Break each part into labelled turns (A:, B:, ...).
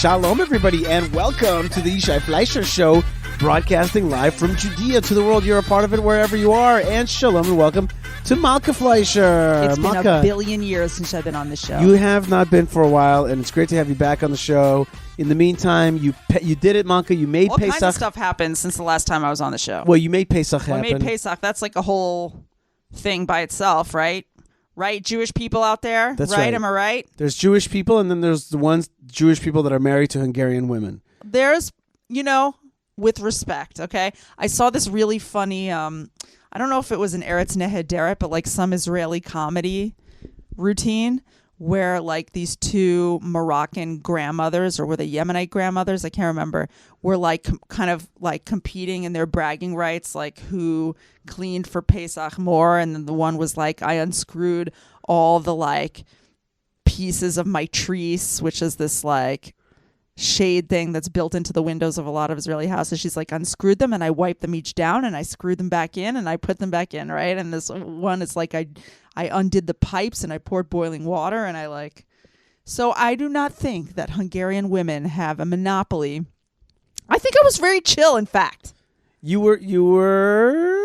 A: Shalom, everybody, and welcome to the Yishai Fleisher Show, broadcasting live from Judea to the world. You're a part of it wherever you are. And shalom and welcome to Malkah Fleisher.
B: It's been
A: Malkah,
B: a billion years since I've been on the show.
A: you have not been for a while, and it's great to have you back on the show. In the meantime, you did it, Malkah. You made
B: All
A: Pesach.
B: kinds of stuff happened since the last time I was on the show.
A: Well, you made Pesach happen.
B: I made Pesach. That's like a whole thing by itself, right? Right, Jewish people out there?
A: That's right.
B: Am I right?
A: There's Jewish people, and then there's the ones Jewish people that are married to Hungarian women.
B: There's, with respect, okay? I saw this really funny, I don't know if it was an Eretz Nehederet, but like some Israeli comedy routine where like these two Moroccan grandmothers, or were they Yemenite grandmothers? I can't remember. Were like kind of like competing in their bragging rights, like who cleaned for Pesach more. And then the one was like, I unscrewed all the like pieces of my trees, which is this like shade thing that's built into the windows of a lot of Israeli houses. She's like, unscrewed them and I wiped them each down and I screwed them back in and I put them back in, right? And this one is like, I undid the pipes and I poured boiling water and I like... So I do not think that Hungarian women have a monopoly. I think I was very chill, in fact.
A: You were...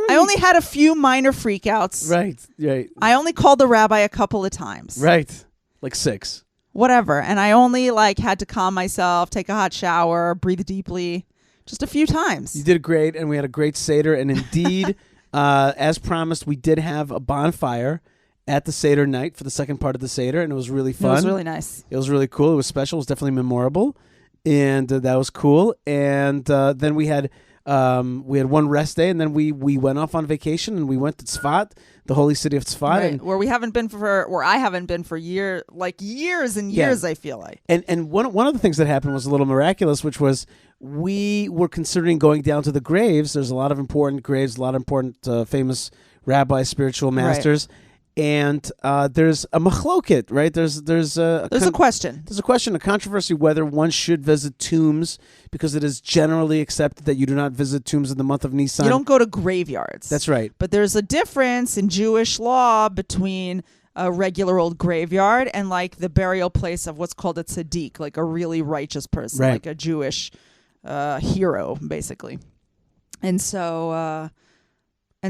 B: I only had a few minor freakouts.
A: Right.
B: I only called the rabbi a couple of times.
A: Right. Like 6.
B: Whatever. And I only like had to calm myself, take a hot shower, breathe deeply. Just a few times.
A: You did great, and we had a great Seder. And indeed, as promised, we did have a bonfire at the Seder night for the second part of the Seder, and it was really fun.
B: It was really nice.
A: It was really cool. It was special. It was definitely memorable, and that was cool. And then we had one rest day, and then we went off on vacation, and we went to Tzfat, the holy city of Tzfat,
B: right.
A: and
B: where I haven't been for years and years. I feel like.
A: And one of the things that happened was a little miraculous, which was we were considering going down to the graves. There's a lot of important graves, a lot of important famous rabbis, spiritual masters. Right. And there's a machloket, right? There's a question. There's a question, a controversy whether one should visit tombs, because it is generally accepted that you do not visit tombs in the month of Nisan.
B: You don't go to graveyards.
A: That's right.
B: But there's a difference in Jewish law between a regular old graveyard and like the burial place of what's called a tzaddik, like a really righteous person,
A: right.
B: Like a Jewish hero, basically. And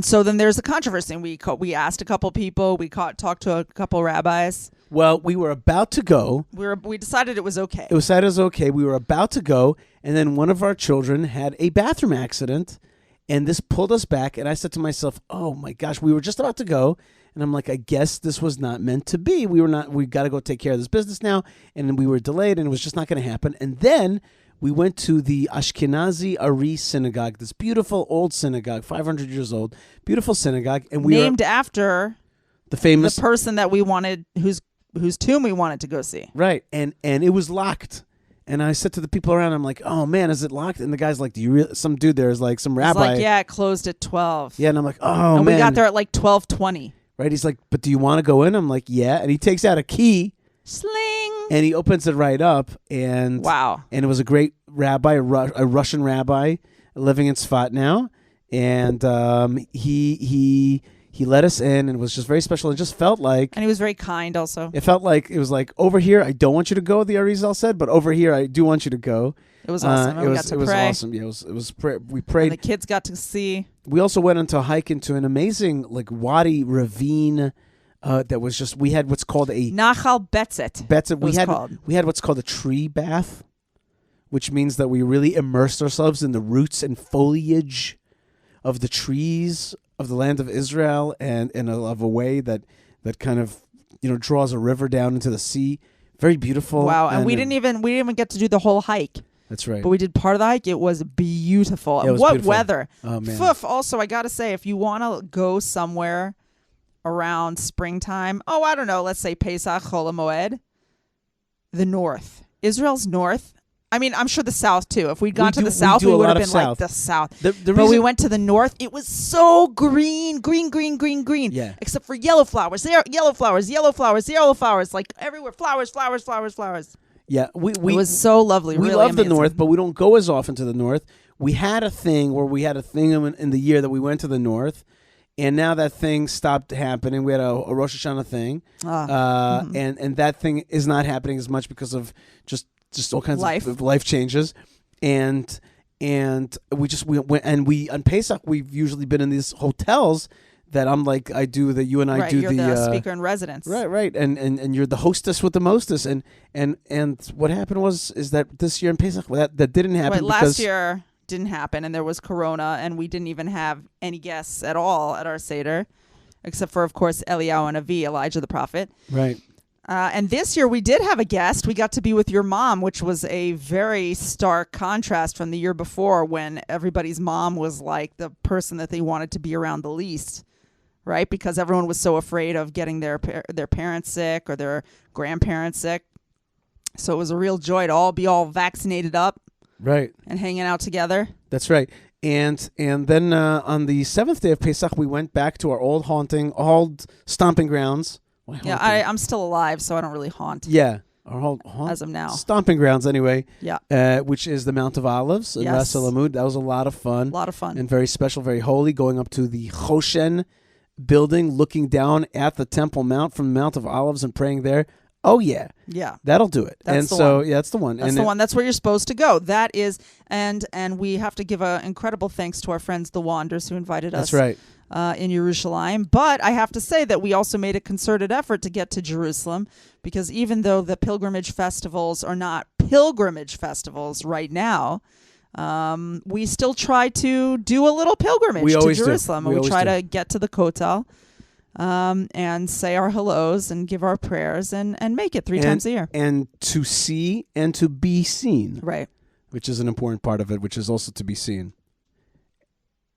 B: so then there's a controversy. And we asked a couple people. We talked to a couple rabbis.
A: Well, we were about to go.
B: We decided it was okay.
A: It was okay. We were about to go, and then one of our children had a bathroom accident, and this pulled us back. And I said to myself, "Oh my gosh, we were just about to go." And I'm like, I guess this was not meant to be. We got to go take care of this business now. And then we were delayed, and it was just not going to happen. And then we went to the Ashkenazi Aries Synagogue, this beautiful old synagogue, 500 years old, beautiful synagogue. And we
B: named after
A: the
B: person that we wanted, whose tomb we wanted to go see.
A: Right. And it was locked. And I said to the people around, I'm like, oh man, is it locked? And the guy's like, some dude there is like some rabbi.
B: He's like, yeah, it closed at 12.
A: Yeah, and I'm like, oh,
B: and
A: man.
B: we got there at like 12:20.
A: Right. He's like, but do you want to go in? I'm like, yeah. And he takes out a key.
B: Sling.
A: And he opens it right up. And
B: wow. And
A: it was a great rabbi, a Russian rabbi living in Tzfat now. And he let us in, and it was just very special. It just felt like...
B: And he was very kind also.
A: It felt like, it was like, over here, I don't want you to go, the Arizal said, but over here, I do want you to go.
B: It was awesome. We got to pray.
A: It was awesome. Yeah, we prayed.
B: And the kids got to see.
A: We also went on to a hike into an amazing like wadi ravine that was just, we had what's called a...
B: Nachal Betzet.
A: We had what's called a tree bath, which means that we really immersed ourselves in the roots and foliage of the trees of the land of Israel, and of a way that kind of draws a river down into the sea. Very beautiful.
B: Wow, and we didn't even get to do the whole hike.
A: That's right.
B: But we did part of the hike. It was beautiful.
A: Yeah, it was
B: what
A: beautiful.
B: weather.
A: Oh man.
B: Also, I got to say, if you want to go somewhere around springtime, I don't know, let's say Pesach, Chol HaMoed, the north. Israel's north. I mean, I'm sure the south too. If we'd gone to the south, we would have been like the south. But we went to the north. It was so green.
A: Yeah.
B: Except for yellow flowers. Yellow flowers. Like everywhere. Flowers.
A: Yeah.
B: It was so lovely.
A: We
B: really
A: love
B: amazing.
A: the north, but we don't go as often to the north. We had a thing in the year that we went to the north. And now that thing stopped happening. We had a Rosh Hashanah thing. And that thing is not happening as much because of just just all kinds
B: Life.
A: of life changes, and we went and we on Pesach we've usually been in these hotels that I'm like you and I
B: right,
A: do
B: you're the speaker in residence.
A: right, and you're the hostess with the mostess, and what happened is that this year in Pesach that didn't happen.
B: Right,
A: because
B: last year didn't happen, and there was Corona, and we didn't even have any guests at all at our Seder, except for, of course, Eliyahu and Avi, Elijah the prophet.
A: Right.
B: And this year we did have a guest. We got to be with your mom, which was a very stark contrast from the year before, when everybody's mom was like the person that they wanted to be around the least, right? Because everyone was so afraid of getting their parents sick or their grandparents sick. So it was a real joy to be all vaccinated up,
A: right,
B: and hanging out together.
A: That's right. And then on the 7th day of Pesach, we went back to our old stomping grounds.
B: Yeah, I'm still alive, so I don't really haunt.
A: Yeah, our
B: as of now.
A: Stomping grounds, anyway.
B: Yeah.
A: Which is the Mount of Olives in
B: Yes.
A: Ras Elamud. That was a lot of fun.
B: A lot of fun.
A: And very special, very holy. Going up to the Choshen building, looking down at the Temple Mount from the Mount of Olives and praying there. Oh yeah.
B: Yeah.
A: That'll do it.
B: That's
A: and
B: the
A: so
B: one.
A: yeah, that's the one.
B: That's the one. That's where you're supposed to go. That is, and we have to give an incredible thanks to our friends the Wanders who invited us.
A: That's right.
B: In Yerushalayim. But I have to say that we also made a concerted effort to get to Jerusalem, because even though the pilgrimage festivals are not pilgrimage festivals right now, we still try to do a little pilgrimage to Jerusalem. We try to get to the Kotel and say our hellos and give our prayers and make it three times a year.
A: And to see and to be seen.
B: Right.
A: Which is an important part of it, which is also to be seen.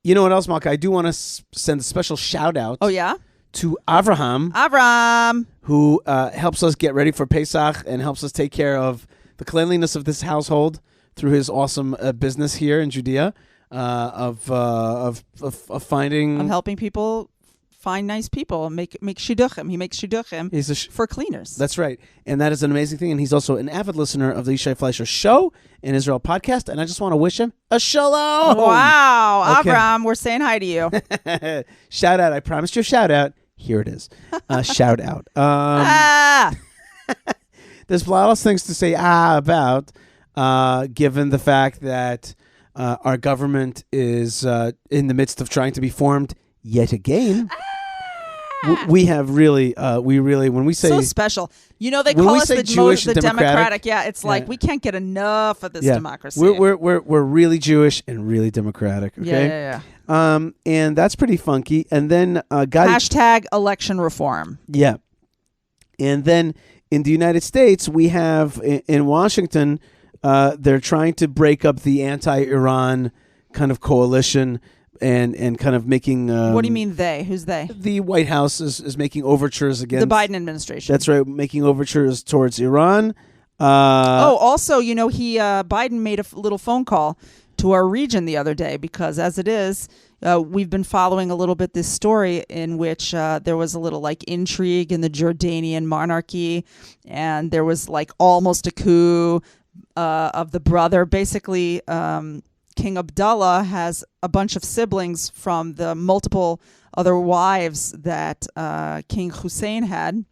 A: You know what else, Malkah? I do want to send a special shout out.
B: Oh, yeah?
A: To Avraham. Who helps us get ready for Pesach and helps us take care of the cleanliness of this household through his awesome business here in Judea of finding...
B: Of helping people find nice people, make shidduchim. He makes shidduchim for cleaners.
A: That's right. And that is an amazing thing. And he's also an avid listener of the Yishai Fleisher show in Israel podcast. And I just want to wish him a shalom.
B: Wow. Okay. Avram, we're saying hi to you.
A: Shout out. I promised you a shout out. Here it is. Shout out. There's a lot of things to say about, given the fact that our government is in the midst of trying to be formed yet again. We have really, when we say...
B: So special. You know, they call us the
A: Jewish
B: the democratic. Yeah, it's like we can't get enough of this democracy.
A: We're really Jewish and really democratic, okay?
B: Yeah.
A: And that's pretty funky. And then...
B: Hashtag election reform.
A: Yeah. And then in the United States, we have, in Washington, they're trying to break up the anti-Iran kind of coalition and kind of making...
B: what do you mean they? Who's they?
A: The White House is making overtures against...
B: The Biden administration.
A: That's right, making overtures towards Iran.
B: Also, you know, Biden made a little phone call to our region the other day, because as it is, we've been following a little bit this story in which there was a little like intrigue in the Jordanian monarchy, and there was like almost a coup of the brother. Basically, King Abdullah has a bunch of siblings from the multiple other wives that King Hussein had.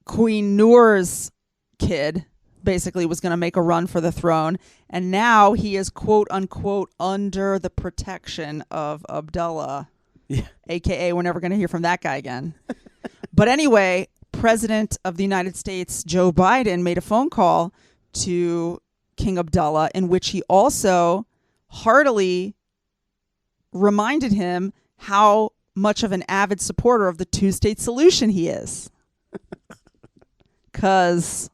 B: Queen Noor's kid basically was going to make a run for the throne, and now he is quote unquote under the protection of Abdullah, aka we're never going to hear from that guy again. But anyway, President of the United States Joe Biden made a phone call to King Abdullah in which he also heartily reminded him how much of an avid supporter of the two-state solution he is. Because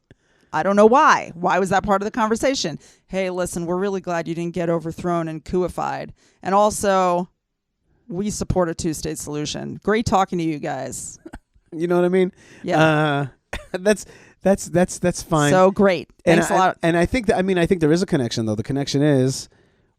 B: I don't know why. Why was that part of the conversation? Hey, listen, we're really glad you didn't get overthrown and coupified. And also, we support a two-state solution. Great talking to you guys.
A: You know what I mean?
B: Yeah.
A: That's fine.
B: So great. Thanks a lot.
A: And I think there is a connection, though. The connection is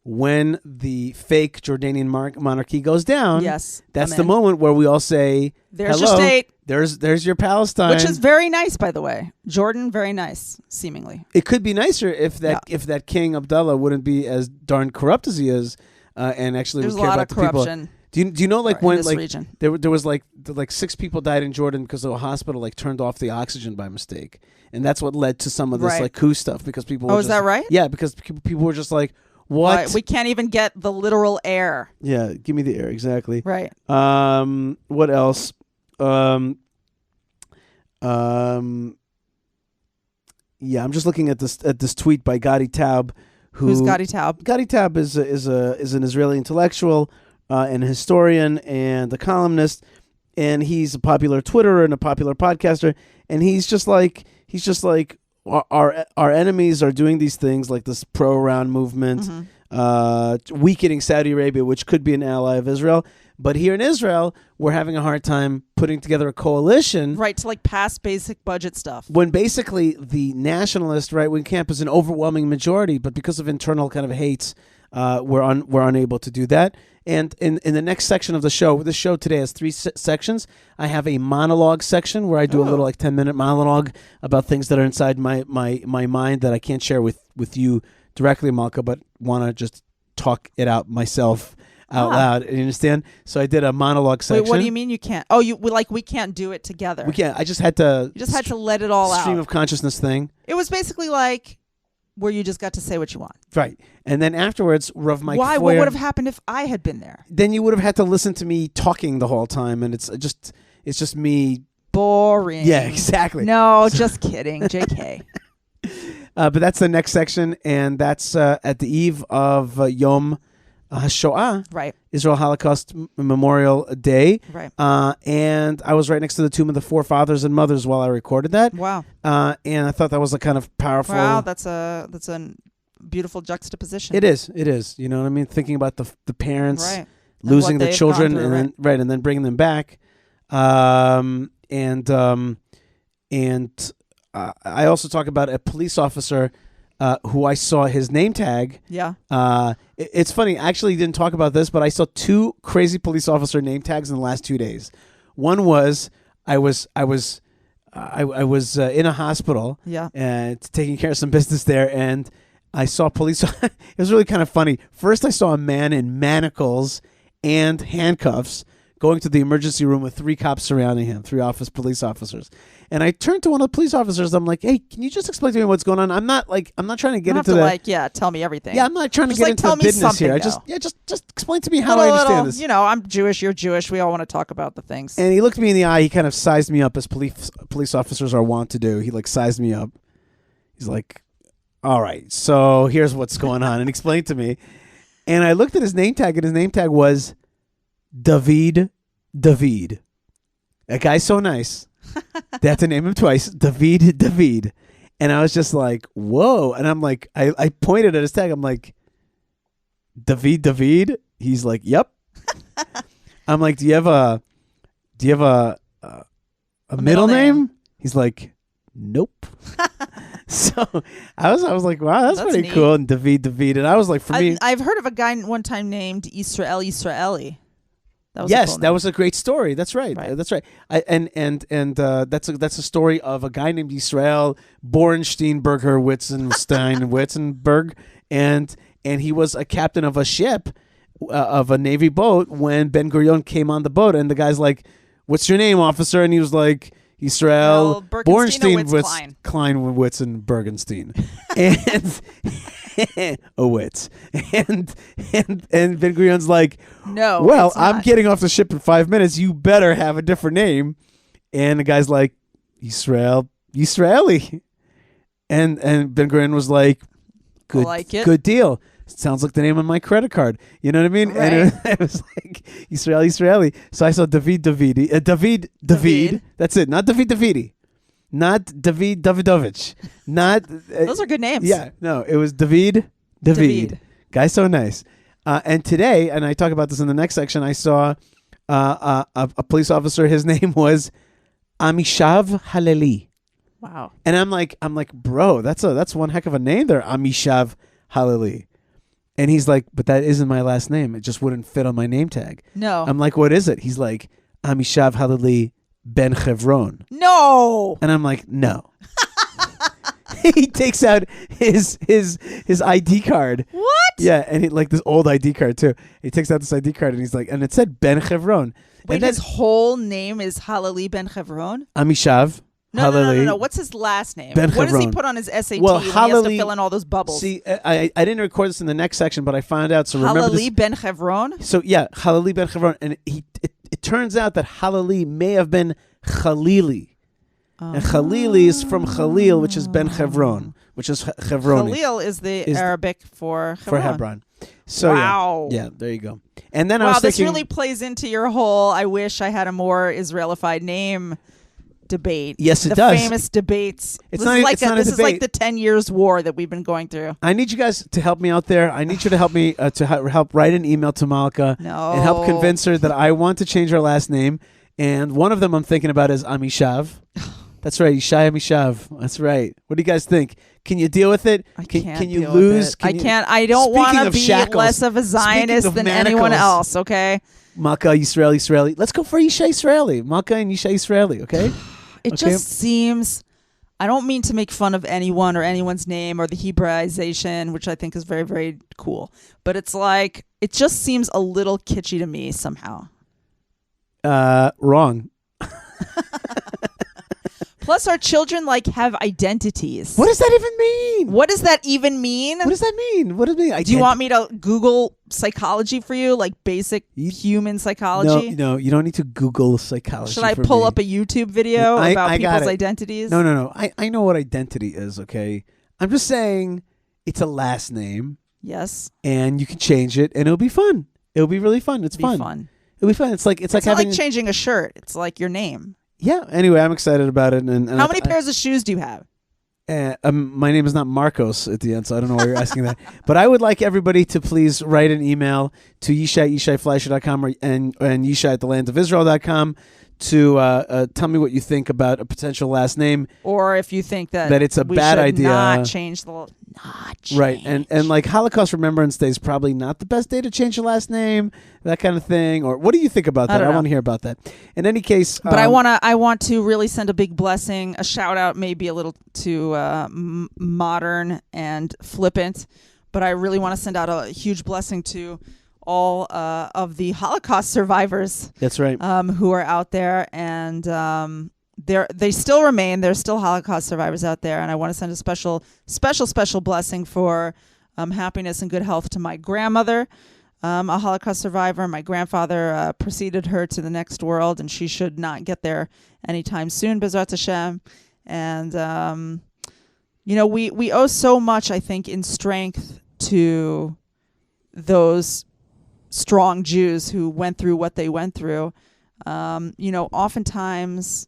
A: when the fake Jordanian monarchy goes down.
B: Yes.
A: That's the moment where we all say,
B: there's
A: hello,
B: your state.
A: There's your Palestine.
B: Which is very nice, by the way. Jordan, very nice, seemingly.
A: It could be nicer if that King Abdullah wouldn't be as darn corrupt as he is, and actually
B: There's
A: would care about
B: a lot of corruption.
A: Do you know like
B: in
A: when
B: this
A: like
B: region.
A: there was like 6 people died in Jordan because the hospital like turned off the oxygen by mistake, and that's what led to some of this like coup stuff because people.
B: Oh,
A: were
B: is
A: just,
B: that right?
A: Yeah, because people were just like, what?
B: We can't even get the literal air.
A: Yeah, give me the air exactly.
B: Right.
A: What else? Yeah, I'm just looking at this tweet by Gadi Taub.
B: Who's Gadi Taub?
A: Gadi Taub is an Israeli intellectual and a historian and a columnist, and he's a popular Twitterer and a popular podcaster. And he's just like our enemies are doing these things like this pro-Iran movement, weakening Saudi Arabia, which could be an ally of Israel. But here in Israel, we're having a hard time putting together a coalition.
B: Right, to like pass basic budget stuff.
A: When basically the nationalist right-wing camp is an overwhelming majority, but because of internal kind of hates, we're unable to do that. And in the next section of the show today has 3 sections. I have a monologue section where I do a little like 10-minute monologue about things that are inside my mind that I can't share with you directly, Malkah, but want to just talk it out myself out loud. You understand? So I did a monologue section.
B: Wait, what do you mean you can't? Oh, we can't do it together.
A: We can't. I just had to.
B: You just had to let it all out.
A: Stream of consciousness thing.
B: It was basically like where you just got to say what you want.
A: Right. And then afterwards, Rav Mike
B: Why?
A: Feuer,
B: What would have happened if I had been there?
A: Then you would have had to listen to me talking the whole time, and it's just me.
B: Boring.
A: Yeah, exactly.
B: No, just kidding. JK.
A: But that's the next section, and that's at the eve of Yom HaShoah,
B: right?
A: Israel Holocaust Memorial Day,
B: right?
A: And I was right next to the tomb of the forefathers and mothers while I recorded that.
B: Wow!
A: And I thought that was a kind of powerful.
B: Wow, that's a beautiful juxtaposition.
A: It is. You know what I mean? Thinking about the parents
B: right.
A: losing the children,
B: through,
A: and then bringing them back. I also talk about a police officer who I saw his name tag.
B: Yeah.
A: It's funny. I actually didn't talk about this, but I saw 2 crazy police officer name tags in the last 2 days. One was I was in a hospital.
B: Yeah.
A: And taking care of some business there, and I saw police. It was really kind of funny. First, I saw a man in manacles and handcuffs going to the emergency room with 3 cops surrounding him, 3 police officers. And I turned to one of the police officers. I'm like, "Hey, can you just explain to me what's going on? I'm not trying to get into the
B: tell me everything.
A: Yeah, I'm not trying to get into the business here. Just explain to me how I understand this.
B: You know, I'm Jewish, you're Jewish. We all want to talk about the things."
A: And he looked me in the eye. He kind of sized me up as police officers are wont to do. He like sized me up. He's like, "All right, so here's what's going on," and explained to me. And I looked at his name tag, and his name tag was David. That guy's so nice. They had to name him twice. David. And I was just like, whoa. And I'm like, I pointed at his tag. I'm like, David? He's like, yep. I'm like, do you have a middle name? He's like, nope. So I was like, wow, that's pretty neat. Cool. And David. And I was like,
B: I've heard of a guy one time named Israeli.
A: That was a great story. That's right. That's right. That's a story of a guy named Israel Borensteinberger Witzenberg, and he was a captain of a ship, of a Navy boat when Ben Gurion came on the boat, and the guy's like, "What's your name, officer?" And he was like, Israel Borenstein Klein Witzenbergenstein, and Owitz. And Ben Gurion's like,
B: no,
A: well, I'm getting off the ship in 5 minutes. You better have a different name. And the guy's like, Israeli. And Ben Gurion was like, good deal. Sounds like the name on my credit card. You know what I mean?
B: Right.
A: And it was like Israeli. So I saw David. That's it. Not Davidi. Not David Davidovich. Not
B: those are good names.
A: Yeah, no, it was David. Guy's so nice. And today, and I talk about this in the next section, I saw a police officer. His name was Amishav Haleli.
B: Wow.
A: And I'm like, bro, that's one heck of a name there, Amishav Haleli. And he's like, but that isn't my last name. It just wouldn't fit on my name tag.
B: No.
A: I'm like, what is it? He's like, Amishav Haleli Ben Chevron.
B: No.
A: And I'm like, no. He takes out his ID card.
B: What?
A: Yeah, and he like this old ID card too. He takes out this ID card and he's like, and it said Ben Chevron.
B: Wait,
A: and then,
B: his whole name is Halali Ben Chevron?
A: Amishav.
B: No. What's his last name?
A: Ben
B: What does he
A: Chevron.
B: put on his SAT
A: Well,
B: when he has to
A: Halali-
B: fill in all those bubbles?
A: See, I didn't record this in the next section, but I found out. So remember this.
B: Halali Ben Chevron?
A: So yeah, Halali Ben Chevron, and it turns out that Halali may have been Khalili. And Khalili is from Khalil, which is Ben Chevron, which is Hebroni.
B: Khalil is the Arabic for Hebron.
A: For Hebron. So
B: wow.
A: yeah, there you go. And then I
B: wow,
A: was
B: this
A: thinking,
B: really plays into your whole I wish I had a more Israelified name debate.
A: Yes, it
B: the
A: does.
B: The famous debates.
A: It's
B: this
A: not,
B: is like
A: it's not a
B: this is like
A: debate.
B: the 10 years war that we've been going through.
A: I need you guys to help me out there. I need you to help me help write an email to Malkah and help convince her that I want to change her last name. And one of them I'm thinking about is Amishav. That's right, Yishai Amishav. That's right. What do you guys think? Can you deal with it? Can you lose?
B: I can't. I don't want to be less of a Zionist than anyone else, okay?
A: Malkah Yisraeli. Let's go for Yishai Israeli. Malkah and Yishai Israeli, okay?
B: It just seems, I don't mean to make fun of anyone or anyone's name or the Hebraization, which I think is very, very cool. But it's like, it just seems a little kitschy to me somehow.
A: Wrong.
B: Plus, our children have identities.
A: What does that even mean?
B: What does that even mean?
A: What does that mean? What does it mean?
B: Do you want me to Google psychology for you, like basic human psychology?
A: No, you don't need to Google psychology.
B: Should I pull up a YouTube video about people's identities?
A: No. I know what identity is, okay? I'm just saying it's a last name.
B: Yes.
A: And you can change it, and it'll be fun. It'll be really fun. It's fun. It'll be fun. It's like having
B: changing a shirt. It's like your name.
A: Yeah. Anyway, I'm excited about it. And
B: how many pairs of shoes do you have?
A: My name is not Marcos at the end, so I don't know why you're asking that. But I would like everybody to please write an email to yishaifleisher.com and Yishai at thelandofisrael.com to tell me what you think about a potential last name.
B: Or if you think that
A: it's a bad idea.
B: Not change the...
A: Right, and like Holocaust Remembrance Day is probably not the best day to change your last name, that kind of thing. Or what do you think about that? I want to hear about that. In any case,
B: but I want to really send a big blessing, a shout out, maybe a little too modern and flippant, but I really want to send out a huge blessing to all of the Holocaust survivors.
A: That's right.
B: Who are out there and. They still remain. There's still Holocaust survivors out there, and I want to send a special blessing for happiness and good health to my grandmother, a Holocaust survivor. My grandfather preceded her to the next world, and she should not get there anytime soon, B'ezrat Hashem. And we owe so much, I think, in strength to those strong Jews who went through what they went through. Oftentimes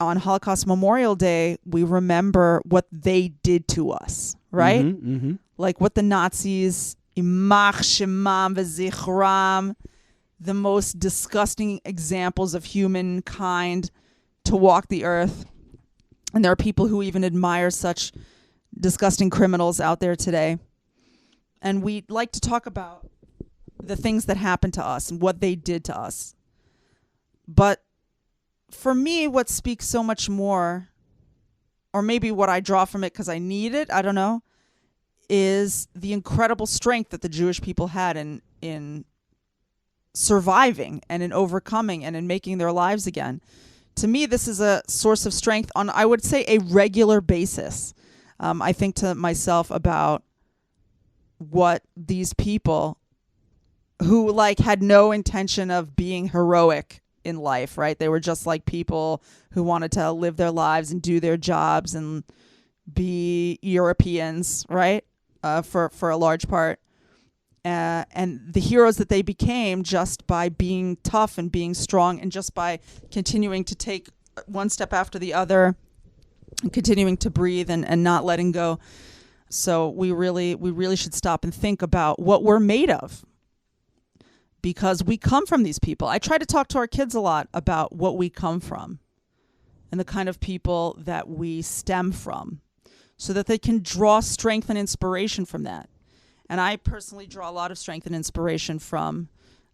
B: on Holocaust Memorial Day, we remember what they did to us, right?
A: Mm-hmm.
B: Like what the Nazis, Imach Shemam V'Zichram, the most disgusting examples of humankind to walk the earth. And there are people who even admire such disgusting criminals out there today. And we like to talk about the things that happened to us and what they did to us. But for me, what speaks so much more, or maybe what I draw from it because I need it, I don't know, is the incredible strength that the Jewish people had in surviving and in overcoming and in making their lives again. To me, this is a source of strength on, I would say, a regular basis. I think to myself about what these people who had no intention of being heroic in life, right? They were just like people who wanted to live their lives and do their jobs and be Europeans, right? For a large part. And the heroes that they became just by being tough and being strong and just by continuing to take one step after the other and continuing to breathe and not letting go. So we really should stop and think about what we're made of, because we come from these people. I try to talk to our kids a lot about what we come from and the kind of people that we stem from so that they can draw strength and inspiration from that. And I personally draw a lot of strength and inspiration from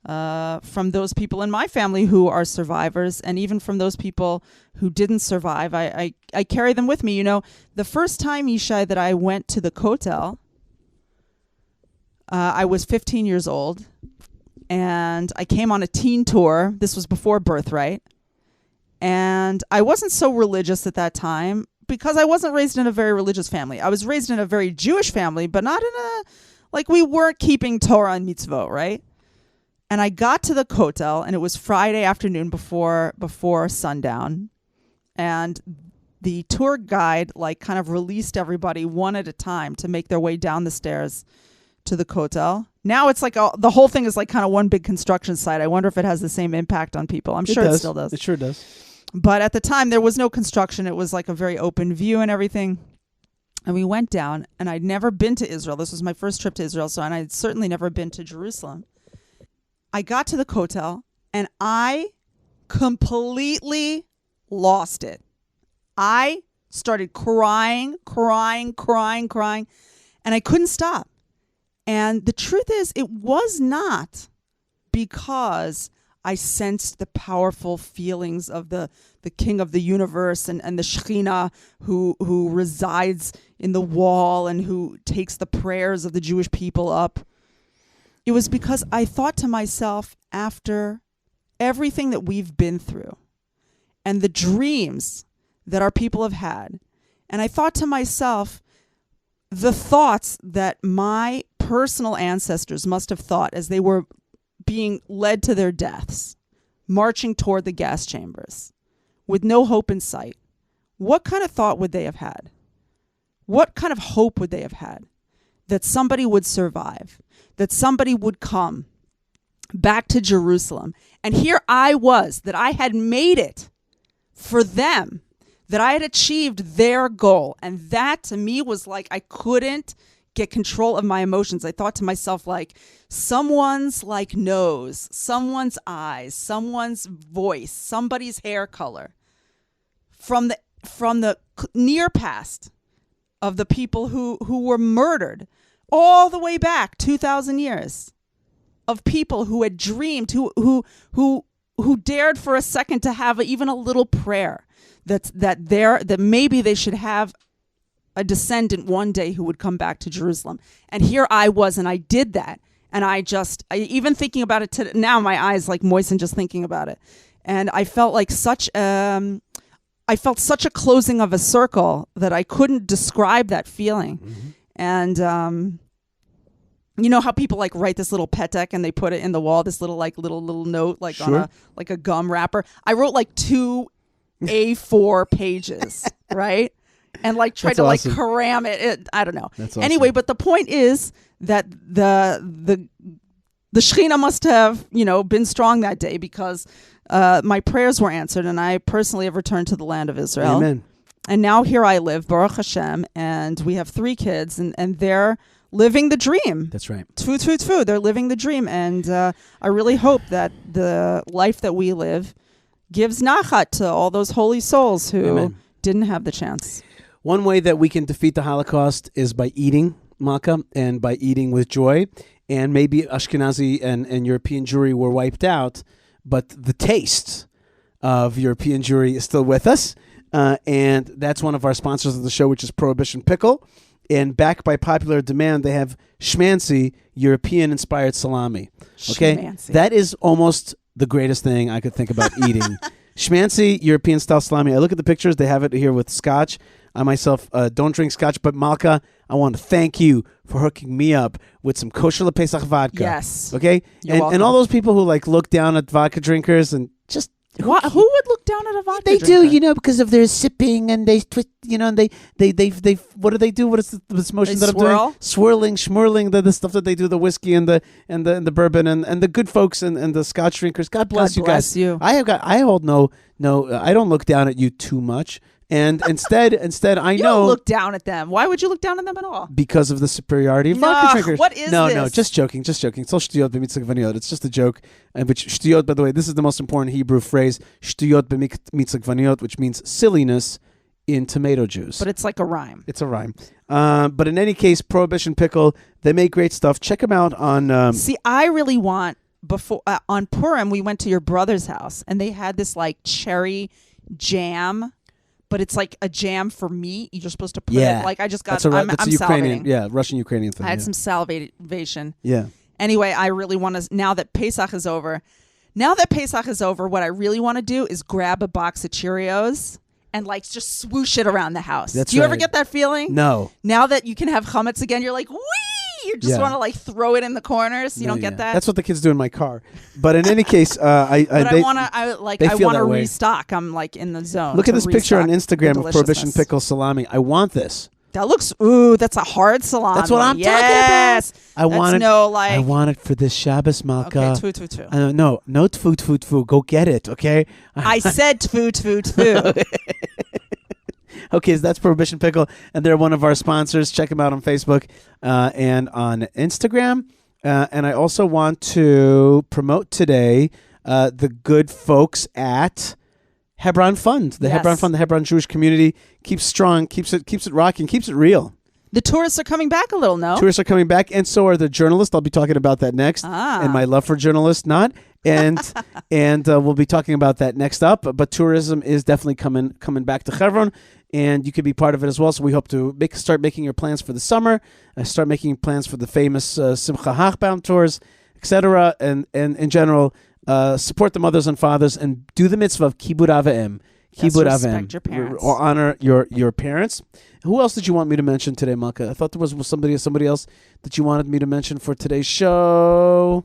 B: those people in my family who are survivors, and even from those people who didn't survive. I carry them with me. The first time, Yishai, that I went to the Kotel, I was 15 years old, and I came on a teen tour. This was before Birthright. And I wasn't so religious at that time because I wasn't raised in a very religious family. I was raised in a very Jewish family, but not in we weren't keeping Torah and mitzvot, right? And I got to the Kotel, and it was Friday afternoon before sundown. And the tour guide kind of released everybody one at a time to make their way down the stairs to the Kotel. Now it's the whole thing is kind of one big construction site. I wonder if it has the same impact on people. I'm sure it still does.
A: It sure does.
B: But at the time, there was no construction. It was a very open view and everything. And we went down, and I'd never been to Israel. This was my first trip to Israel, and I'd certainly never been to Jerusalem. I got to the Kotel, and I completely lost it. I started crying, and I couldn't stop. And the truth is, it was not because I sensed the powerful feelings of the King of the universe and the Shekhinah who resides in the wall and who takes the prayers of the Jewish people up. It was because I thought to myself, after everything that we've been through and the dreams that our people have had, and I thought to myself, the thoughts that my personal ancestors must have thought as they were being led to their deaths, marching toward the gas chambers, with no hope in sight. What kind of thought would they have had? What kind of hope would they have had? That somebody would survive, that somebody would come back to Jerusalem. And here I was, that I had made it for them, that I had achieved their goal. And that to me was I couldn't get control of my emotions. I thought to myself, someone's nose, someone's eyes, someone's voice, somebody's hair color from the near past of the people who were murdered all the way back 2,000 years, of people who had dreamed, who dared for a second to have even a little prayer that maybe they should have a descendant one day who would come back to Jerusalem. And here I was, and I did that. And I even thinking about it today, now my eyes moisten just thinking about it. And I felt such a closing of a circle that I couldn't describe that feeling. Mm-hmm. And you know how people write this little petek and they put it in the wall, this little little note
A: Sure.
B: on a gum wrapper. I wrote 2 A4 pages, right? And tried
A: That's
B: to
A: awesome.
B: cram it. I don't know.
A: That's awesome.
B: Anyway, but the point is that the Shekhinah must have been strong that day because my prayers were answered, and I personally have returned to the land of Israel.
A: Amen.
B: And now here I live, Baruch Hashem, and we have 3 kids, and they're living the dream.
A: That's right.
B: Tfu, tfu, tfu. They're living the dream, and I really hope that the life that we live gives nachat to all those holy souls who
A: Amen.
B: didn't have the chance.
A: One way that we can defeat the Holocaust is by eating, Malkah, and by eating with joy. And maybe Ashkenazi and European Jewry were wiped out, but the taste of European Jewry is still with us. And that's one of our sponsors of the show, which is Prohibition Pickle. And backed by popular demand, they have schmancy European-inspired salami. Okay,
B: Schmancy.
A: That is almost the greatest thing I could think about eating. Schmancy European-style salami. I look at the pictures. They have it here with scotch. I myself don't drink scotch, but Malkah, I want to thank you for hooking me up with some kosher Pesach vodka.
B: Yes.
A: Okay?
B: You're welcome.
A: And all those people who look down at vodka drinkers and just...
B: Who would look down at a vodka
A: They
B: drinker?
A: do, because of their sipping and they twist, and they what do they do? What is this motion
B: They
A: that I'm
B: swirl?
A: doing? Swirling, schmurling, the stuff that they do, the whiskey and the bourbon and the good folks and the scotch drinkers. God bless
B: God
A: you
B: bless
A: guys.
B: you.
A: I don't look down at you too much. And instead, I
B: You
A: know
B: don't look down at them. Why would you look down at them at all?
A: because of the superiority of
B: No,
A: vodka drinkers.
B: what is
A: no,
B: this?
A: just joking. It's all shtuyot b'mitzvah v'niot. It's just a joke. Which shtuyot, by the way, this is the most important Hebrew phrase. Shtuyot b'mitzvah v'niot, which means silliness in tomato juice.
B: But it's like a rhyme.
A: It's a rhyme. But in any case, Prohibition Pickle, they make great stuff. Check them out on...
B: See, I really want, before on Purim, we went to your brother's house, and they had this cherry jam, but it's like a jam for meat. You're supposed to put
A: Yeah.
B: it. Like I just got.
A: That's
B: I'm
A: a Ukrainian,
B: salivating.
A: Russian-Ukrainian thing.
B: I had some salivation.
A: Yeah.
B: Anyway, I really want to. Now that Pesach is over, what I really want to do is grab a box of Cheerios and like just swoosh it around the house. Do you ever get that feeling?
A: No.
B: Now that you can have chametz again, you're like, wee! You just want to like throw it in the corners. You don't get that?
A: That's what the kids do in my car. But in any case, I
B: want to restock. I'm like in the zone.
A: Look at this picture on Instagram of Prohibition Pickle salami. I want this.
B: That looks. That's a hard salami.
A: That's what I'm talking about. I want it for this Shabbos, Malkah.
B: Okay, tfu.
A: No tfu. Go get it, okay?
B: I said tfu.
A: Okay, so that's Prohibition Pickle, and they're one of our sponsors. Check them out on Facebook and on Instagram. And I also want to promote today the good folks at Hebron Fund. The Hebron Fund, the Hebron Jewish community, keeps strong, keeps it rocking, keeps it real.
B: The tourists are coming back a little, no?
A: Tourists are coming back, and so are the journalists. I'll be talking about that next. And my love for journalists, not. And we'll be talking about that next up. But tourism is definitely coming back to Hebron, and you could be part of it as well. So we hope to start making your plans for the summer, start making plans for the famous Simcha Hachbaum tours, etc. And in general, support the mothers and fathers and do the mitzvah of Kibud Avim. Kibud Avim.
B: Respect your parents.
A: Or honor your parents. Who else did you want me to mention today, Malkah? I thought there was somebody else that you wanted me to mention for today's show.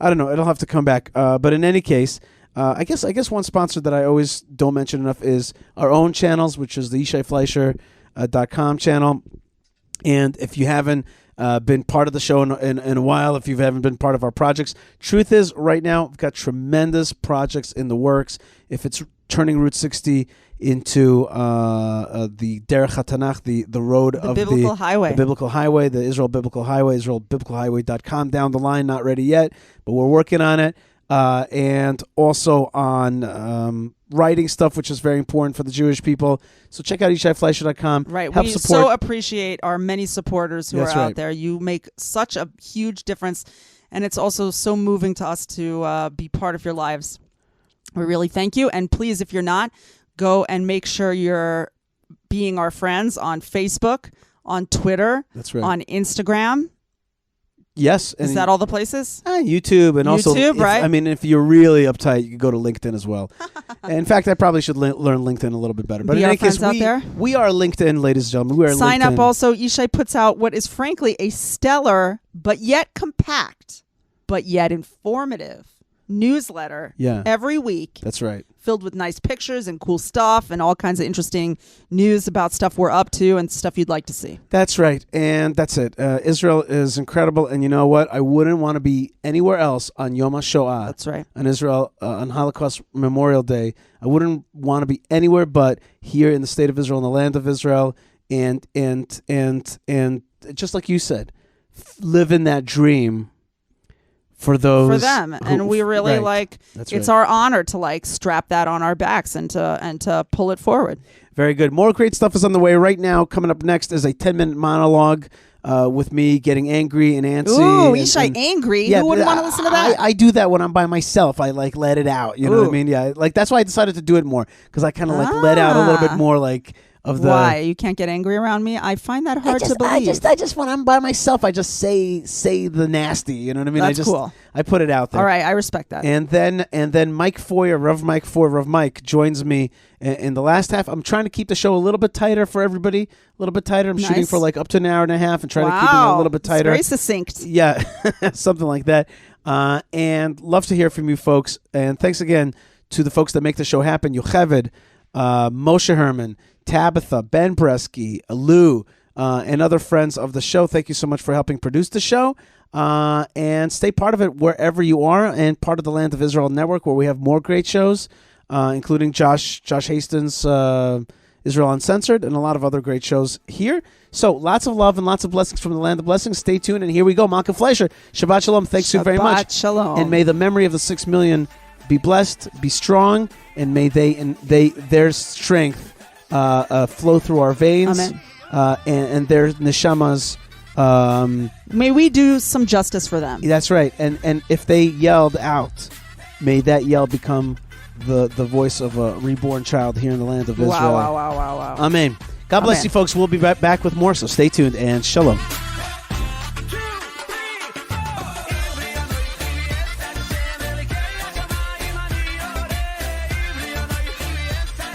A: I don't know. It'll have to come back. But in any case, I guess one sponsor that I always don't mention enough is our own channels, which is the YishaiFleisher.com channel. And if you haven't been part of the show in a while, if you haven't been part of our projects, truth is right now we've got tremendous projects in the works. If it's turning Route 60 into the Derech HaTanach, the road of the biblical highway, the Israel Biblical Highway, IsraelBiblicalHighway.com, down the line, not ready yet, but we're working on it. And also on writing stuff, which is very important for the Jewish people. So check out YishaiFleisher.com.
B: Right.
A: Help
B: we
A: support.
B: so appreciate our many supporters who are out there. You make such a huge difference, and it's also so moving to us to be part of your lives. We really thank you. And please, if you're not, go and make sure you're being our friends on Facebook, on Twitter,
A: That's right.
B: on Instagram.
A: Yes.
B: Is that all the places?
A: YouTube. And also,
B: right?
A: If you're really uptight, you can go to LinkedIn as well. In fact, I probably should learn LinkedIn a little bit better. But in any case,
B: out there?
A: We are LinkedIn, ladies and gentlemen. We are
B: Sign
A: LinkedIn.
B: up also. Yishai puts out what is frankly a stellar, but yet compact, but yet informative newsletter every week.
A: That's right.
B: Filled with nice pictures and cool stuff and all kinds of interesting news about stuff we're up to and stuff you'd like to see.
A: That's right. And that's it. Israel is incredible. And you know what? I wouldn't want to be anywhere else on Yom HaShoah.
B: That's right.
A: On Israel, on Holocaust Memorial Day. I wouldn't want to be anywhere but here in the state of Israel, in the land of Israel. And just like you said, live in that dream for them,
B: and we really it's our honor to strap that on our backs and to pull it forward.
A: Very good. More great stuff is on the way right now. Coming up next is a 10-minute monologue with me getting angry and antsy.
B: Ooh, Yishai angry.
A: Yeah,
B: who wouldn't want to listen to that?
A: I do that when I'm by myself. I let it out. You know what I mean? Yeah, that's why I decided to do it more, because I kind of let out a little bit more
B: Why? You can't get angry around me? I find that hard to believe.
A: I just when I'm by myself, I just say the nasty. You know what I mean?
B: That's cool.
A: I put it out there.
B: All right, I respect that.
A: And then Mike Feuer, Rav Mike Feuer, Rav Mike joins me in the last half. I'm trying to keep the show a little bit tighter for everybody. A little bit tighter. I'm shooting for up to an hour and a half and trying to keep it a little bit tighter.
B: It's very succinct.
A: Yeah, something like that. And love to hear from you folks. And thanks again to the folks that make the show happen. Yocheved, Moshe Herman, Tabitha, Ben Bresky, Lou, and other friends of the show. Thank you so much for helping produce the show. And stay part of it wherever you are, and part of the Land of Israel Network, where we have more great shows, including Josh Hastings' Israel Uncensored, and a lot of other great shows here. So lots of love and lots of blessings from the Land of Blessings. Stay tuned, and here we go. Malkah Fleisher, Shabbat Shalom. Thanks you very much.
B: Shabbat Shalom.
A: And may the memory of the 6 million be blessed, be strong, and may their strength flow through our veins.
B: Amen.
A: And their neshamas.
B: May we do some justice for them.
A: That's right. And if they yelled out, may that yell become the voice of a reborn child here in the land of Israel.
B: Wow.
A: Amen. God bless you, folks. We'll be back with more, so stay tuned, and shalom.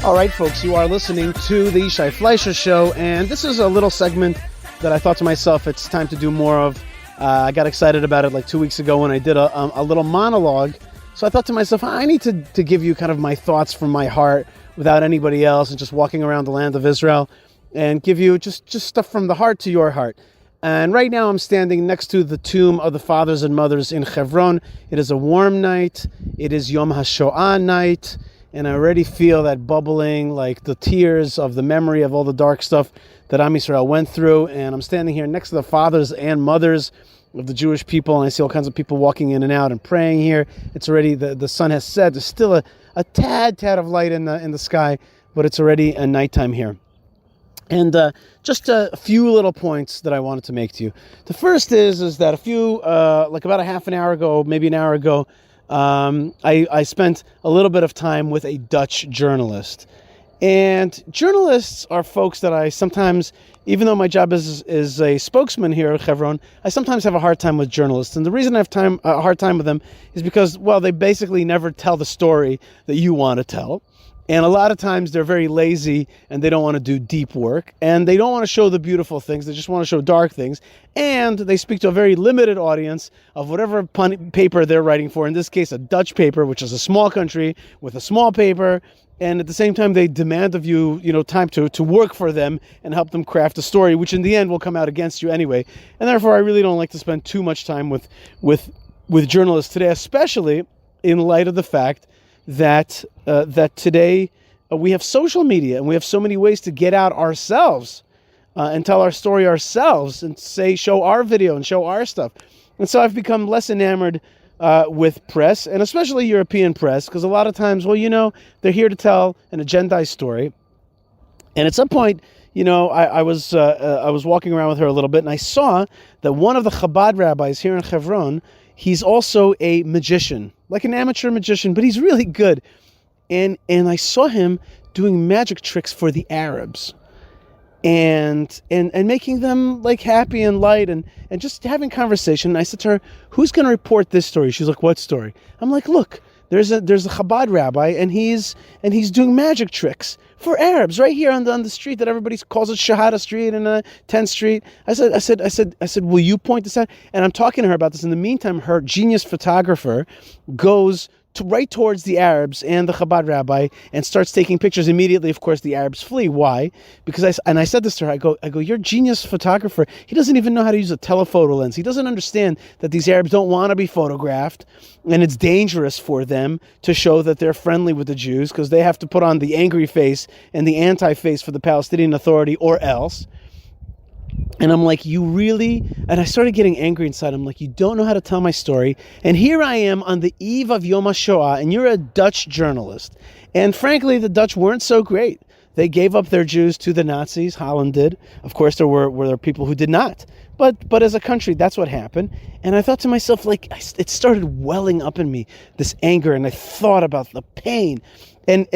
A: All right, folks, you are listening to the Yishai Fleisher Show, and this is a little segment that I thought to myself it's time to do more of. I got excited about it like 2 weeks ago when I did a little monologue. So I thought to myself, I need to give you kind of my thoughts from my heart without anybody else and just walking around the land of Israel and give you just stuff from the heart to your heart. And right now I'm standing next to the tomb of the fathers and mothers in Hebron. It is a warm night. It is Yom HaShoah night. And I already feel that bubbling, like the tears of the memory of all the dark stuff that Am Yisrael went through. And I'm standing here next to the fathers and mothers of the Jewish people, and I see all kinds of people walking in and out and praying here. It's already, the sun has set. There's still a tad of light in the sky, but it's already a nighttime here. And just a few little points that I wanted to make to you. The first is that like about a half an hour ago, maybe an hour ago, I spent a little bit of time with a Dutch journalist. And journalists are folks that I sometimes, even though my job is a spokesman here at Hebron, I sometimes have a hard time with journalists. And the reason I have a hard time with them is because, well, they basically never tell the story that you want to tell. And a lot of times they're very lazy and they don't want to do deep work. And they don't want to show the beautiful things. They just want to show dark things. And they speak to a very limited audience of whatever paper they're writing for. In this case, a Dutch paper, which is a small country with a small paper. And at the same time, they demand of you, time to work for them and help them craft a story, which in the end will come out against you anyway. And therefore, I really don't like to spend too much time with journalists today, especially in light of the fact that today we have social media and we have so many ways to get out ourselves and tell our story ourselves and show our video and show our stuff. And so I've become less enamored with press, and especially European press, because a lot of times, they're here to tell an agendized story. And at some point, I was walking around with her a little bit, and I saw that one of the Chabad rabbis here in Hebron, he's also a magician, like an amateur magician, but he's really good. And I saw him doing magic tricks for the Arabs. And making them like happy and light and just having conversation. And I said to her, "Who's going to report this story?" She's like, "What story?" I'm like, "Look, there's a Chabad rabbi and he's doing magic tricks for Arabs right here on the street that everybody calls it Shahada Street and 10th Street." I said, "Will you point this out?" And I'm talking to her about this. In the meantime, her genius photographer goes right towards the Arabs and the Chabad rabbi and starts taking pictures. Immediately, of course, the Arabs flee. Why? Because I said this to her. I go, "Your genius photographer, he doesn't even know how to use a telephoto lens. He doesn't understand that these Arabs don't want to be photographed, and it's dangerous for them to show that they're friendly with the Jews because they have to put on the angry face and the anti-face for the Palestinian Authority or else." And I'm like, "You really?" And I started getting angry inside. I'm like, "You don't know how to tell my story. And here I am on the eve of Yom HaShoah, and you're a Dutch journalist." And frankly, the Dutch weren't so great. They gave up their Jews to the Nazis. Holland did. Of course, there were people who did not. But as a country, that's what happened. And I thought to myself, it started welling up in me, this anger. And I thought about the pain and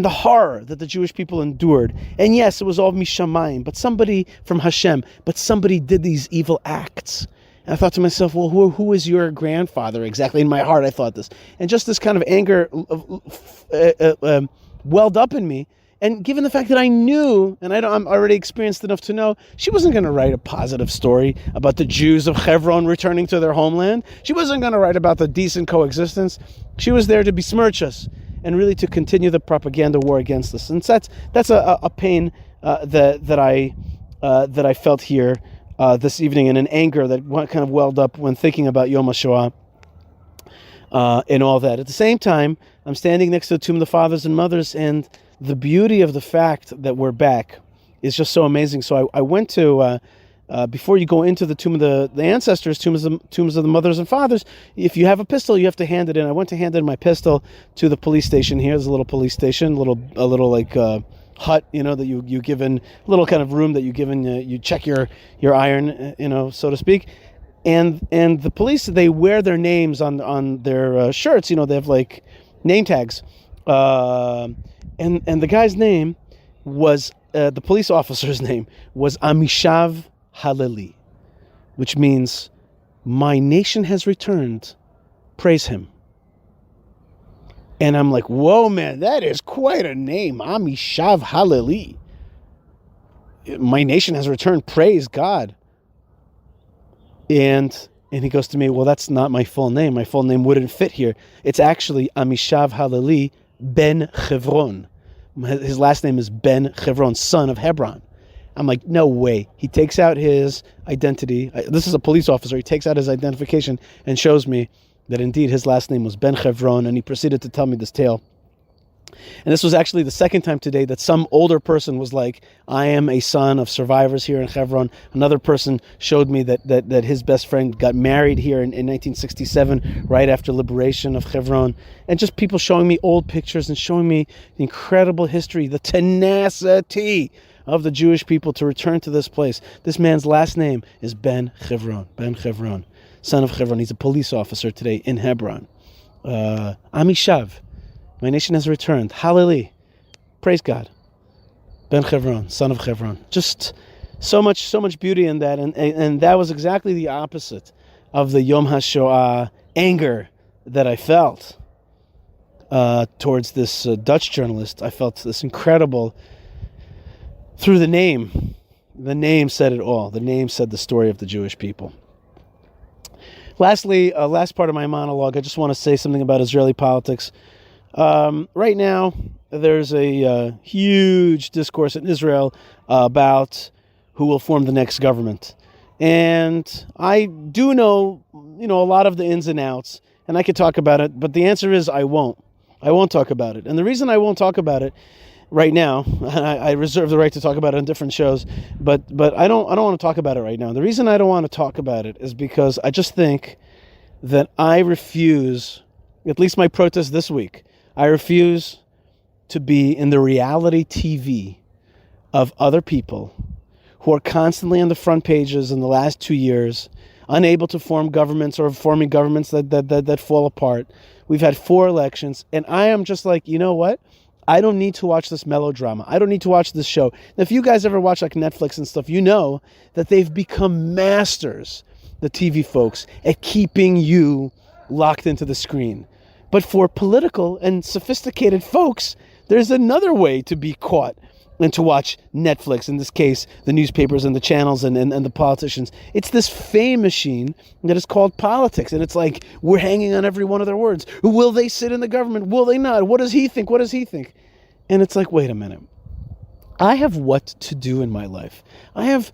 A: the horror that the Jewish people endured. And yes, it was all Mishamayim, but somebody from Hashem, but somebody did these evil acts. And I thought to myself, well, who is your grandfather exactly? In my heart, I thought this. And just this kind of anger welled up in me. And given the fact that I knew, and I'm already experienced enough to know, she wasn't going to write a positive story about the Jews of Hebron returning to their homeland. She wasn't going to write about the decent coexistence. She was there to besmirch us and really to continue the propaganda war against us. And that's a pain that I felt here this evening, and an anger that kind of welled up when thinking about Yom HaShoah and all that. At the same time, I'm standing next to the tomb of the fathers and mothers, and the beauty of the fact that we're back is just so amazing. So I went to, before you go into the tomb of the ancestors, tombs of the mothers and fathers, if you have a pistol, you have to hand it in. I went to hand in my pistol to the police station here. There's a little police station, a little like hut, that you give in, little kind of room that you give in, you check your iron, so to speak. And the police, they wear their names on their shirts. They have like name tags. And the guy's name was, the police officer's name was Amishav Halili, which means, my nation has returned, praise him. And I'm like, whoa, man, that is quite a name, Amishav Halili. My nation has returned, praise God. And he goes to me, well, that's not my full name. My full name wouldn't fit here. It's actually Amishav Halili ben Chevron. His last name is Ben Chevron, son of Hebron. I'm like, no way. He takes out his identity. This is a police officer. He takes out his identification and shows me that indeed his last name was Ben Chevron, and he proceeded to tell me this tale. And this was actually the second time today that some older person was like, I am a son of survivors here in Hebron. Another person showed me that his best friend got married here in 1967, right after liberation of Hebron. And just people showing me old pictures and showing me the incredible history, the tenacity of the Jewish people to return to this place. This man's last name is Ben Chevron, son of Hebron. He's a police officer today in Hebron. Amishav. My nation has returned. Hallelujah. Praise God. Ben Chevron, son of Chevron. Just so much beauty in that. And that was exactly the opposite of the Yom HaShoah anger that I felt towards this Dutch journalist. I felt this incredible, through the name. The name said it all. The name said the story of the Jewish people. Lastly, last part of my monologue, I just want to say something about Israeli politics. Right now, there's a huge discourse in Israel about who will form the next government. And I do know, a lot of the ins and outs, and I could talk about it, but the answer is I won't. I won't talk about it. And the reason I won't talk about it right now, I reserve the right to talk about it on different shows, but I don't want to talk about it right now. The reason I don't want to talk about it is because I just think that I refuse, at least my protest this week, I refuse to be in the reality TV of other people who are constantly on the front pages in the last 2 years, unable to form governments or forming governments that fall apart. We've had 4 elections, and I am just like, you know what? I don't need to watch this melodrama. I don't need to watch this show. Now, if you guys ever watch like Netflix and stuff, you know that they've become masters, the TV folks, at keeping you locked into the screen. But for political and sophisticated folks, there's another way to be caught and to watch Netflix, in this case, the newspapers and the channels and the politicians. It's this fame machine that is called politics. And it's like, we're hanging on every one of their words. Will they sit in the government? Will they not? What does he think? What does he think? And it's like, wait a minute. I have what to do in my life. I have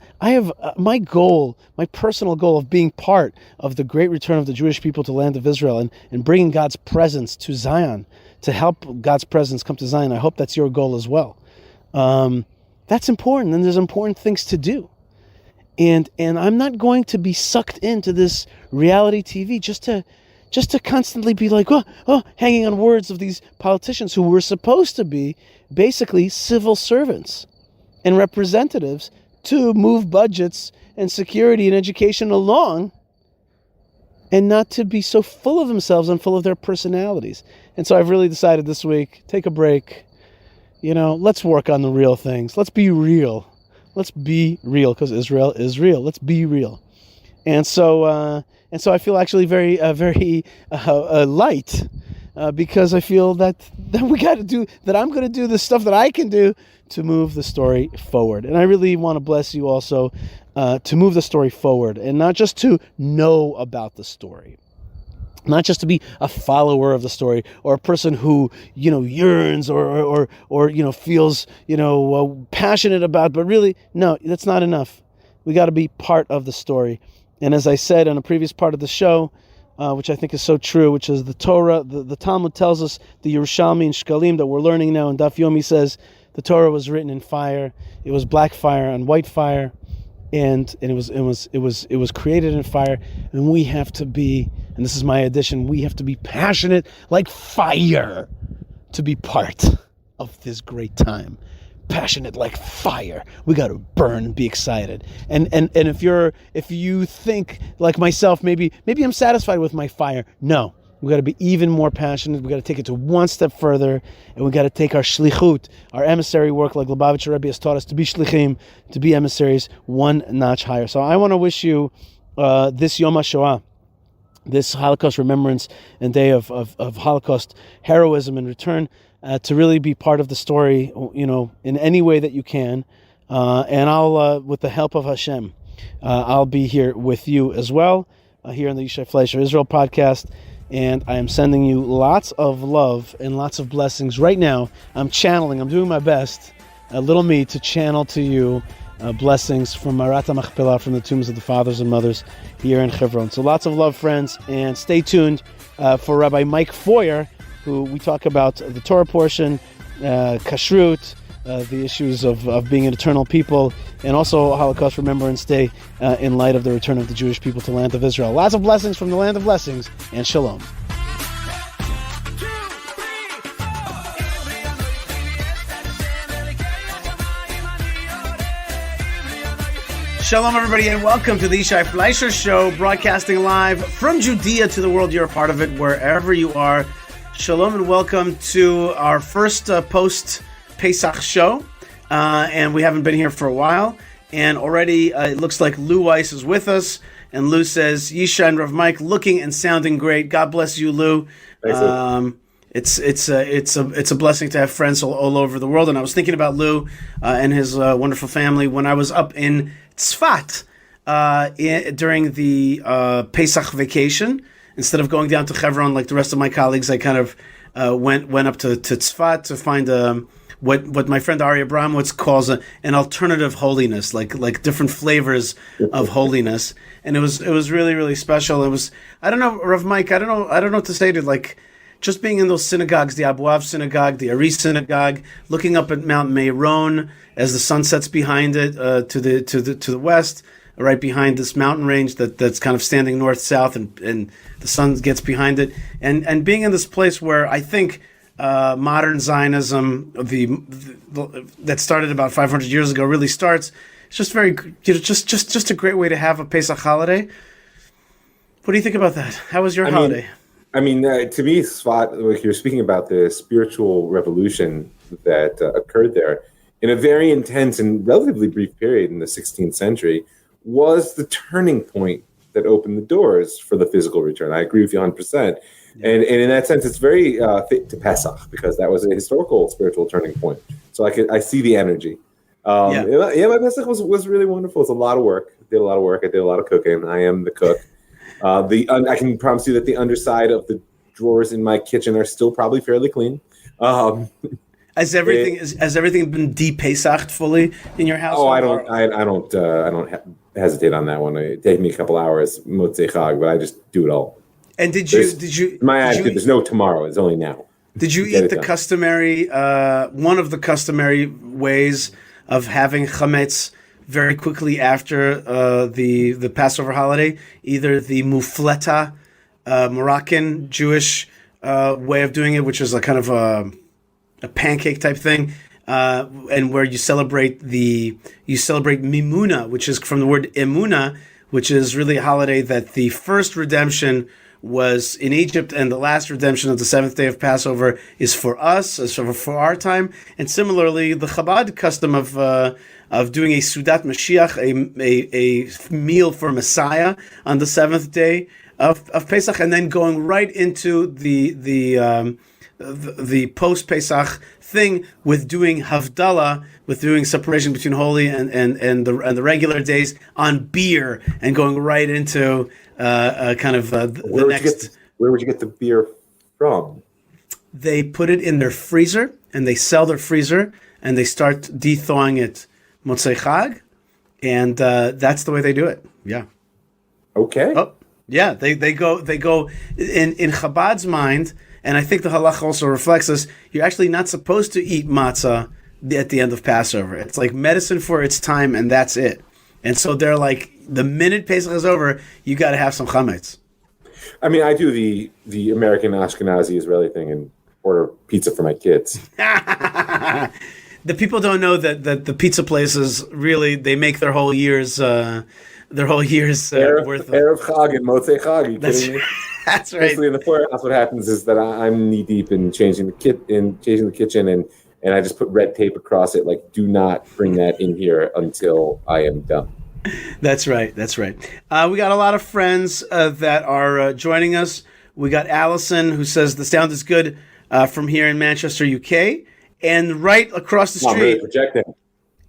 A: my goal, my personal goal of being part of the great return of the Jewish people to the land of Israel and bringing God's presence to Zion, to help God's presence come to Zion. I hope that's your goal as well. That's important, and there's important things to do. And I'm not going to be sucked into this reality TV just to constantly be like, hanging on words of these politicians who were supposed to be basically civil servants and representatives to move budgets and security and education along, and not to be so full of themselves and full of their personalities. And so I've really decided this week, take a break. Let's work on the real things. Let's be real. Let's be real, because Israel is real. Let's be real. And so I feel actually very light, because I feel that we got to do, that I'm going to do the stuff that I can do to move the story forward. And I really want to bless you also to move the story forward, and not just to know about the story, not just to be a follower of the story or a person who yearns or feels passionate about, but really, no, that's not enough. We got to be part of the story. And as I said in a previous part of the show, which I think is so true, which is the Torah, the Talmud tells us, the Yerushalmi and Shkalim that we're learning now, and Daf Yomi says the Torah was written in fire. It was black fire and white fire, and it was created in fire. And we have to be, and this is my addition, we have to be passionate like fire to be part of this great time. passionate like fire. We got to burn and be excited. And if you think like myself, maybe I'm satisfied with my fire. No, we got to be even more passionate. We got to take it to one step further, and we got to take our shlichut, our emissary work, like Lubavitcher Rebbe has taught us to be shlichim, to be emissaries, one notch higher. So I want to wish you this Yom HaShoah, this Holocaust remembrance and day of Holocaust heroism and return, to really be part of the story, in any way that you can. And I'll, with the help of Hashem, I'll be here with you as well, here on the Yishai Fleisher Israel podcast. And I am sending you lots of love and lots of blessings right now. I'm doing my best, little me, to channel to you blessings from Marat HaMachpelah, from the tombs of the fathers and mothers here in Hebron. So lots of love, friends, and stay tuned for Rabbi Mike Feuer, who we talk about the Torah portion, kashrut, the issues of being an eternal people, and also Holocaust Remembrance Day in light of the return of the Jewish people to the land of Israel. Lots of blessings from the land of blessings, and shalom. Shalom, everybody, and welcome to the Yishai Fleisher Show, broadcasting live from Judea to the world. You're a part of it, wherever you are. Shalom, and welcome to our first post-Pesach show. And we haven't been here for a while. And already it looks like Lou Weiss is with us. And Lou says, Yishai and Rav Mike looking and sounding great. God bless you, Lou. It's a blessing to have friends all over the world. And I was thinking about Lou and his wonderful family when I was up in Tzfat during the Pesach vacation. Instead of going down to Hebron like the rest of my colleagues, I kind of went up to Tzfat to find what my friend Ari Abramowitz calls an alternative holiness, like different flavors of holiness. And it was really, really special. It was, I don't know, Rav Mike, I don't know what to say to, like, just being in those synagogues, the Abuav Synagogue, the Aries Synagogue, looking up at Mount Meron as the sun sets behind it to the west, right behind this mountain range that's kind of standing north-south, and the sun gets behind it, and being in this place where I think modern Zionism, that started about 500 years ago, really starts. It's just very, just a great way to have a Pesach holiday. What do you think about that? How was your holiday?
C: To me, Svat, like you're speaking about the spiritual revolution that occurred there in a very intense and relatively brief period in the 16th century, was the turning point that opened the doors for the physical return. I agree with you 100%. Yeah. And in that sense, it's very fit to Pesach, because that was a historical spiritual turning point. So I see the energy. My Pesach was really wonderful. It's a lot of work. I did a lot of cooking. I am the cook. I can promise you that the underside of the drawers in my kitchen are still probably fairly clean.
A: Has everything been de-Pesached fully in your house?
C: Oh, I don't hesitate on that one. It takes me a couple hours, Motzei Chag, but I just do it all.
A: And did you?
C: My attitude: there's no tomorrow. It's only now.
A: Did you eat the customary? One of the customary ways of having chametz very quickly after the Passover holiday, either the mufleta, Moroccan Jewish way of doing it, which is a kind of a pancake type thing, and where you celebrate Mimuna, which is from the word Emuna, which is really a holiday that the first redemption was in Egypt, and the last redemption of the seventh day of Passover is for us, for our time. And similarly, the Chabad custom of doing a Sudat Mashiach, a meal for Messiah on the seventh day of Pesach, and then going right into the post-Pesach thing with doing Havdalah, with doing separation between holy and the regular days on beer, and going right into
C: Where would you get the beer from?
A: They put it in their freezer, and they sell their freezer, and they start de-thawing it Motzei Chag, and that's the way they do it. Yeah.
C: Okay.
A: Oh, yeah. They go in Chabad's mind. And I think the halacha also reflects this. You're actually not supposed to eat matzah at the end of Passover. It's like medicine for its time, and that's it. And so they're like, the minute Pesach is over, you got to have some chametz.
C: I mean, I do the American Ashkenazi Israeli thing and order pizza for my kids.
A: the people don't know that the pizza places really they make their whole year's worth of
C: Erev Chag and Motzei Chag. Are you kidding me?
A: That's right.
C: Basically, in the poorhouse, what happens is that I'm knee deep in changing the kitchen, and I just put red tape across it, like, do not bring that in here until I am done.
A: That's right. We got a lot of friends that are joining us. We got Allison, who says the sound is good from here in Manchester, UK, and right across the street.
C: Not really projecting.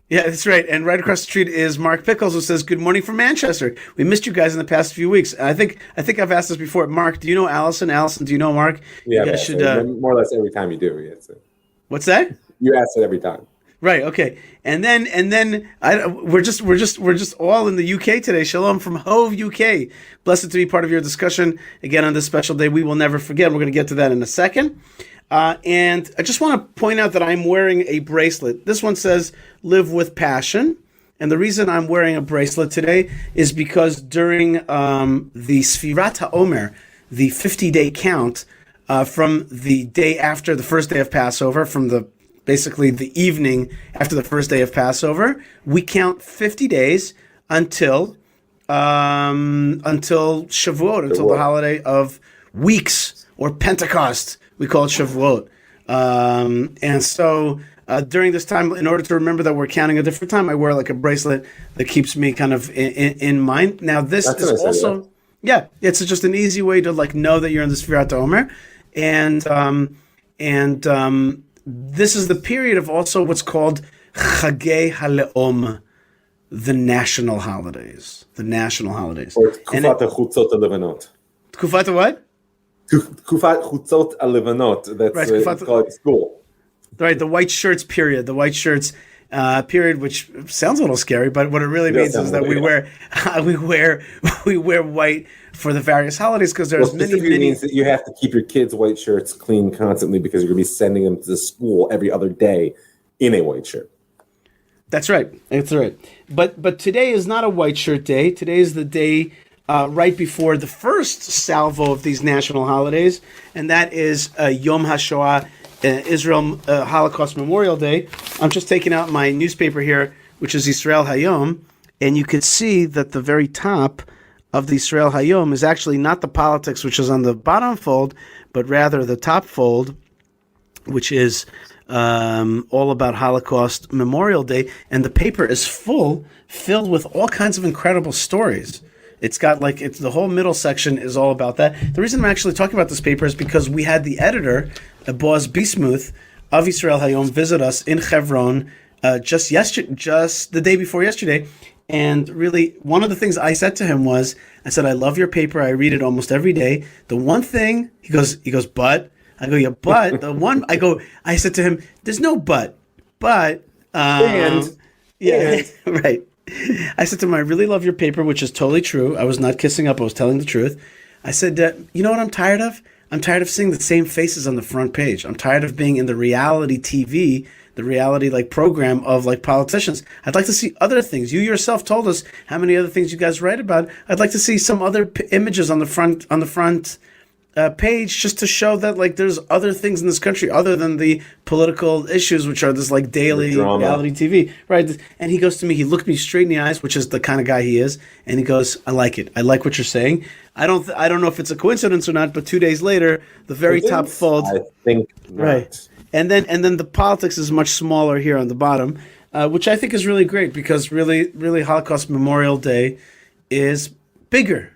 A: Yeah, that's right. And right across the street is Mark Pickles, who says, "Good morning from Manchester. We missed you guys in the past few weeks." I think I've asked this before. Mark, do you know Allison? Allison, do you know Mark?
C: Yeah,
A: you guys should,
C: more or less every time you do. Yeah,
A: what's that?
C: You ask it every time.
A: Right. Okay. And then we're just all in the UK today. Shalom from Hove, UK. Blessed to be part of your discussion again on this special day. We will never forget. We're going to get to that in a second. And I just want to point out that I'm wearing a bracelet. This one says "Live with Passion." And the reason I'm wearing a bracelet today is because during the Sfirat HaOmer, the 50-day count from the day after the first day of Passover, from basically the evening after the first day of Passover, we count 50 days until Shavuot, until the holiday of weeks, or Pentecost. We call it Shavuot. And so during this time, in order to remember that we're counting a different time, I wear like a bracelet that keeps me kind of in mind. Now, this is also, it's just an easy way to like know that you're in the Sfirat HaOmer. And this is the period of also what's called Chagei HaLeom, the national holidays. Or
C: Tkufat HaChutzot HaLevanot.
A: Tkufat what?
C: Tkufat Chutzot HaLevanot. That's
A: right,
C: it's called at school.
A: Right, the white shirts period. The white shirts period, which sounds a little scary, but what it really means is that we wear white for the various holidays, because there's many
C: means that you have to keep your kids' white shirts clean constantly, because you're going to be sending them to school every other day in a white shirt.
A: That's right. But today is not a white shirt day. Today is the day right before the first salvo of these national holidays, and that is Yom HaShoah, Israel Holocaust Memorial Day. I'm just taking out my newspaper here, which is Israel Hayom, and you can see that the very top of the Israel Hayom is actually not the politics, which is on the bottom fold, but rather the top fold, which is all about Holocaust Memorial Day, and the paper is filled with all kinds of incredible stories. It's got the whole middle section is all about that. The reason I'm actually talking about this paper is because we had the editor, Boaz Bismuth of Israel Hayom, visit us in Hebron just the day before yesterday. And really, one of the things I said to him was, I said, "I love your paper. I read it almost every day. The one thing," he goes, "But?" I go, "Yeah, but." I said to him, "There's no but. But,
C: and.
A: Right. I said to him, "I really love your paper," which is totally true. I was not kissing up. I was telling the truth. I said, "You know what I'm tired of? I'm tired of seeing the same faces on the front page. I'm tired of being in the reality TV, the reality program of politicians. I'd like to see other things. You yourself told us how many other things you guys write about. I'd like to see some other images on the front page, just to show that there's other things in this country other than the political issues, which are this daily reality TV." Right? And he goes to me, he looked me straight in the eyes, which is the kind of guy he is, and he goes, "I like it. I like what you're saying. I don't know if it's a coincidence or not, but 2 days later, the very top fold."
C: I think not.
A: Right. And then the politics is much smaller here on the bottom, which I think is really great, because really Holocaust Memorial Day is bigger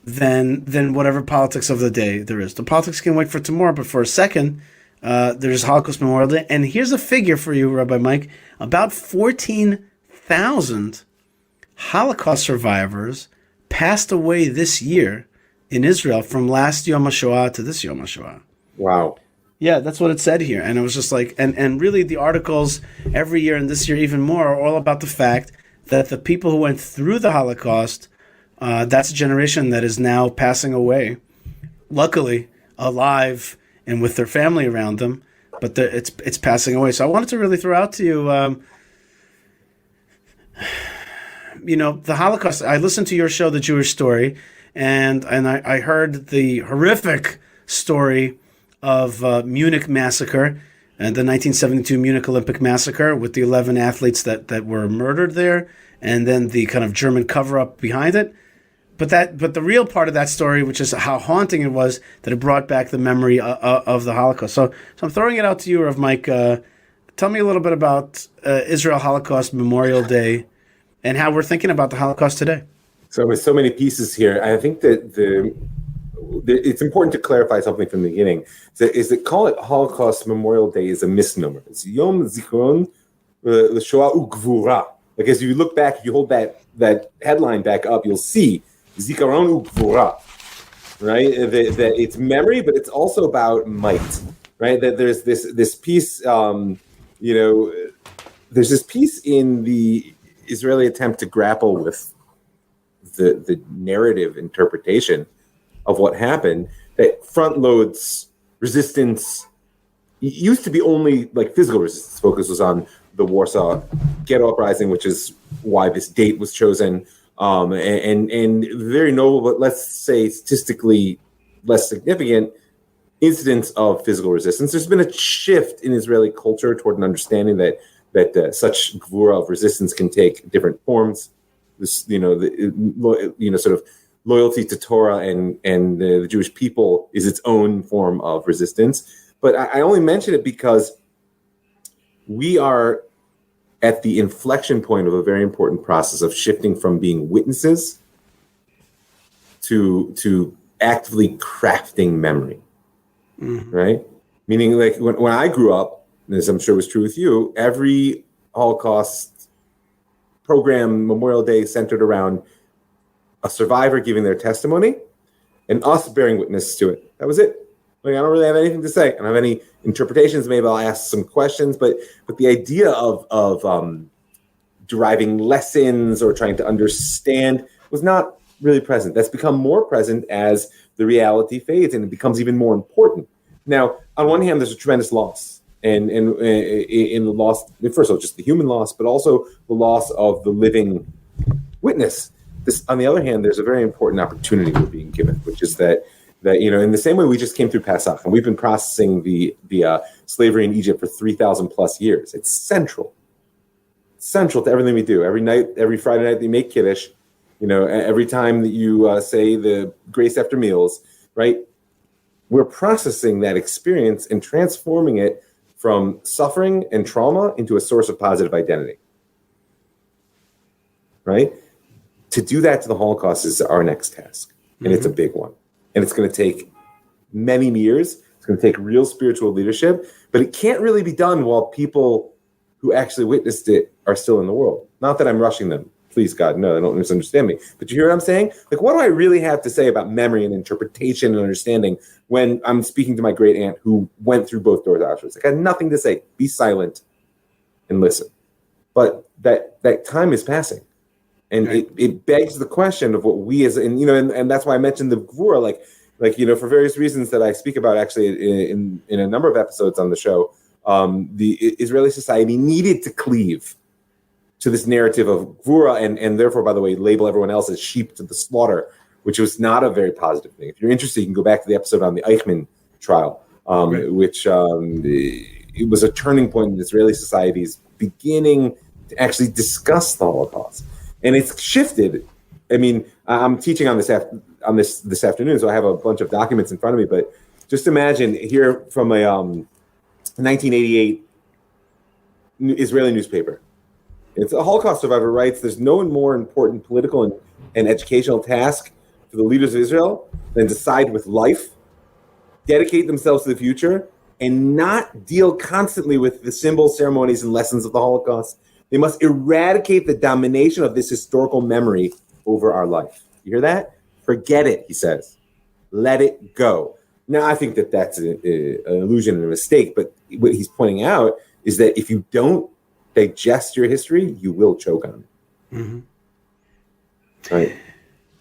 A: than whatever politics of the day there is. The politics can wait for tomorrow, but for a second, there's Holocaust Memorial Day. And here's a figure for you, Rabbi Mike. About 14,000 Holocaust survivors passed away this year in Israel, from last Yom HaShoah to this Yom HaShoah.
C: Wow.
A: Yeah, that's what it said here. And it was just and really the articles every year, and this year even more, are all about the fact that the people who went through the Holocaust, that's a generation that is now passing away, luckily alive and with their family around them, but it's passing away. So I wanted to really throw out to you, the Holocaust. I listened to your show, The Jewish Story, and I heard the horrific story of Munich massacre. and the 1972 Munich Olympic massacre with the 11 athletes that were murdered there, and then the kind of German cover-up behind it. But the real part of that story, which is how haunting it was, that it brought back the memory of the Holocaust. So I'm throwing it out to you, Rav Mike. Tell me a little bit about Israel Holocaust Memorial Day and how we're thinking about the Holocaust today.
C: So with so many pieces here, I think that it's important to clarify something from the beginning. Is that call it Holocaust Memorial Day is a misnomer. It's Yom Zikaron L'Shoah U'Gvura. Like as you look back, if you hold that headline back up, you'll see Zikaron U'Gvura, right? That it's memory, but it's also about might, right? That there's this piece, there's this piece in the Israeli attempt to grapple with the narrative interpretation of what happened that front loads resistance. It used to be only like physical resistance. Focus was on the Warsaw Ghetto Uprising, which is why this date was chosen, and very noble, but let's say statistically less significant incidents of physical resistance. There's been a shift in Israeli culture toward an understanding that such gvura of resistance can take different forms. This, sort of loyalty to Torah and the Jewish people is its own form of resistance. But I only mention it because we are at the inflection point of a very important process of shifting from being witnesses to actively crafting memory, right? Meaning, like when I grew up, as I'm sure was true with you, every Holocaust program, Memorial Day, centered around a survivor giving their testimony and us bearing witness to it. That was it. Like, I don't really have anything to say. I don't have any interpretations. Maybe I'll ask some questions, but the idea of deriving lessons or trying to understand was not really present. That's become more present as the reality fades, and it becomes even more important. Now, on one hand, there's a tremendous loss. And in the loss, first of all, just the human loss, but also the loss of the living witness. This, on the other hand, there's a very important opportunity we're being given, which is that in the same way we just came through Pesach, and we've been processing the slavery in Egypt for 3,000 plus years. It's central to everything we do. Every night, every Friday night that you make Kiddush, every time that you say the grace after meals, right? We're processing that experience and transforming it from suffering and trauma into a source of positive identity, right? To do that to the Holocaust is our next task, and it's a big one. And it's going to take many years. It's going to take real spiritual leadership, but it can't really be done while people who actually witnessed it are still in the world. Not that I'm rushing them. Please, God, no, don't misunderstand me. But you hear what I'm saying? Like, what do I really have to say about memory and interpretation and understanding when I'm speaking to my great aunt who went through both doors of Auschwitz? Like, I had nothing to say. Be silent and listen. But that time is passing. And it begs the question of what we and that's why I mentioned the Gvura, for various reasons that I speak about actually in a number of episodes on the show. The Israeli society needed to cleave to this narrative of Gvura and therefore, by the way, label everyone else as sheep to the slaughter, which was not a very positive thing. If you're interested, you can go back to the episode on the Eichmann trial, which it was a turning point in Israeli society's beginning to actually discuss the Holocaust. And it's shifted. I mean, I'm teaching on this afternoon, so I have a bunch of documents in front of me. But just imagine here from a 1988 Israeli newspaper. It's a Holocaust survivor writes, "There's no more important political and educational task for the leaders of Israel than to side with life, dedicate themselves to the future, and not deal constantly with the symbols, ceremonies, and lessons of the Holocaust. They must eradicate the domination of this historical memory over our life." You hear that? Forget it, he says. Let it go. Now, I think that's an illusion and a mistake, but what he's pointing out is that if you don't digest your history, you will choke on it. Mm-hmm. Right.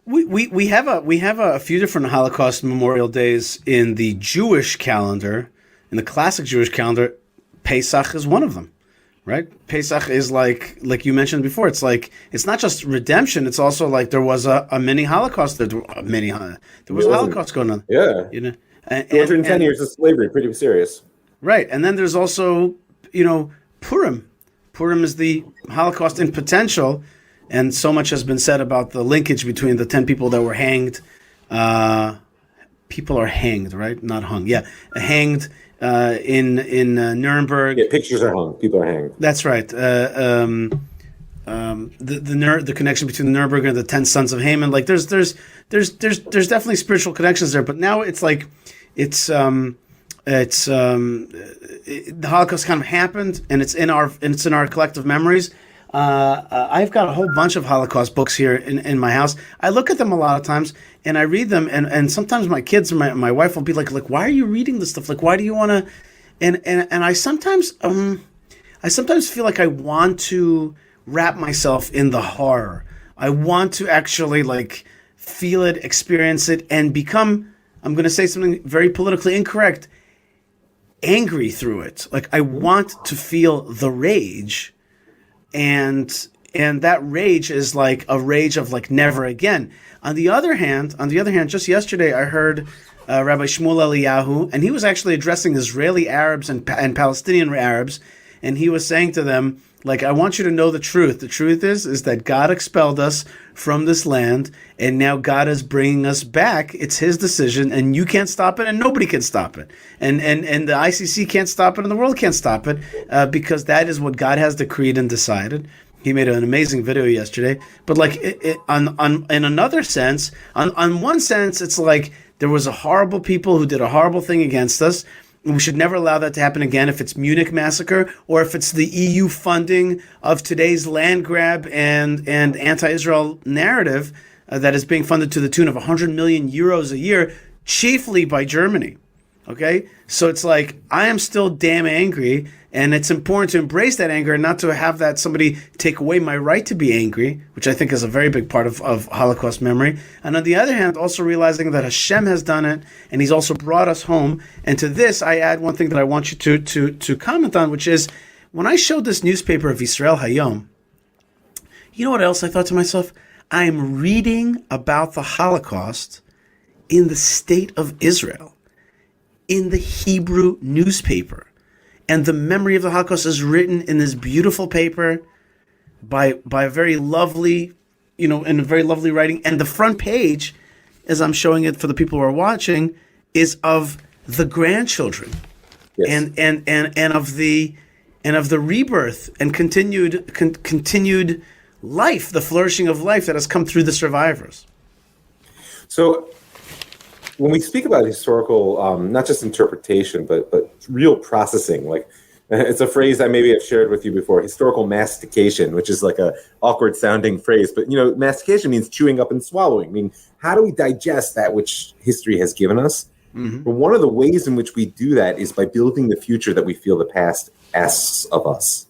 A: We have a few different Holocaust Memorial Days in the Jewish calendar. In the classic Jewish calendar, Pesach is one of them. Right? Pesach is like you mentioned before. It's like, it's not just redemption. It's also like there was a mini Holocaust. There was a Holocaust going on.
C: Yeah. 210 years of slavery, pretty serious.
A: Right. And then there's also, Purim. Purim is the Holocaust in potential. And so much has been said about the linkage between the 10 people that were hanged. People are hanged, right? Not hung. Yeah. Hanged in Nuremberg.
C: Yeah, pictures are hung. People are hanged.
A: That's right. The connection between the Nuremberg and the 10 sons of Haman. Like there's definitely spiritual connections there, but now it's like the Holocaust kind of happened, and it's in our collective memories. I've got a whole bunch of Holocaust books here in my house. I look at them a lot of times, and I read them, and sometimes my kids and my wife will be like, why are you reading this stuff? Like, why do you want to? And I sometimes feel like I want to wrap myself in the horror. I want to actually feel it, experience it, and become, I'm going to say something very politically incorrect, angry through it. Like, I want to feel the rage, and that rage is like a rage of never again. On the other hand, just yesterday I heard Rabbi Shmuel Eliyahu, and he was actually addressing Israeli Arabs and Palestinian Arabs, and he was saying to them, I want you to know the truth. The truth is that God expelled us from this land, and now God is bringing us back. It's his decision, and you can't stop it, and nobody can stop it. And the ICC can't stop it, and the world can't stop it, because that is what God has decreed and decided. He made an amazing video yesterday. But in another sense, on one sense, it's like there was a horrible people who did a horrible thing against us. We should never allow that to happen again, if it's Munich massacre or if it's the EU funding of today's land grab and anti-Israel narrative that is being funded to the tune of 100 million euros a year, chiefly by Germany. Okay? So it's like, I am still damn angry, and it's important to embrace that anger and not to have that somebody take away my right to be angry, which I think is a very big part of Holocaust memory. And on the other hand, also realizing that Hashem has done it, and he's also brought us home. And to this, I add one thing that I want you to comment on, which is, when I showed this newspaper of Yisrael Hayom, you know what else I thought to myself? I'm reading about the Holocaust in the state of Israel, in the Hebrew newspaper. And the memory of the Holocaust is written in this beautiful paper by a very lovely, in a very lovely writing. And the front page, as I'm showing it for the people who are watching, is of the grandchildren, yes. and of the rebirth and continued life, the flourishing of life that has come through the survivors.
C: So, when we speak about historical, not just interpretation, but real processing, it's a phrase I maybe have shared with you before, historical mastication, which is like a awkward sounding phrase. But, mastication means chewing up and swallowing. I mean, how do we digest that which history has given us? Mm-hmm. But one of the ways in which we do that is by building the future that we feel the past asks of us.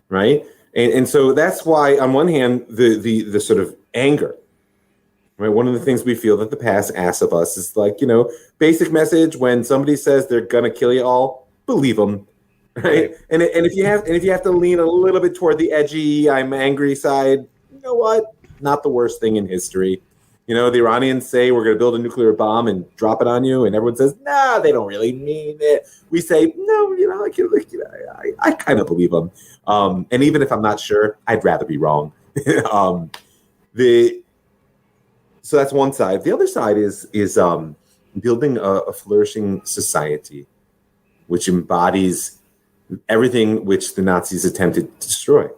C: Right? And so that's why, on one hand, the sort of anger. Right. One of the things we feel that the past asks of us is basic message: when somebody says they're gonna kill you all, believe them, right? And if you have to lean a little bit toward the edgy, I'm angry side, you know what? Not the worst thing in history. The Iranians say we're gonna build a nuclear bomb and drop it on you, and everyone says, nah, they don't really mean it. We say, no, I kind of believe them. And even if I'm not sure, I'd rather be wrong. So that's one side. The other side is building a flourishing society, which embodies everything which the Nazis attempted to destroy.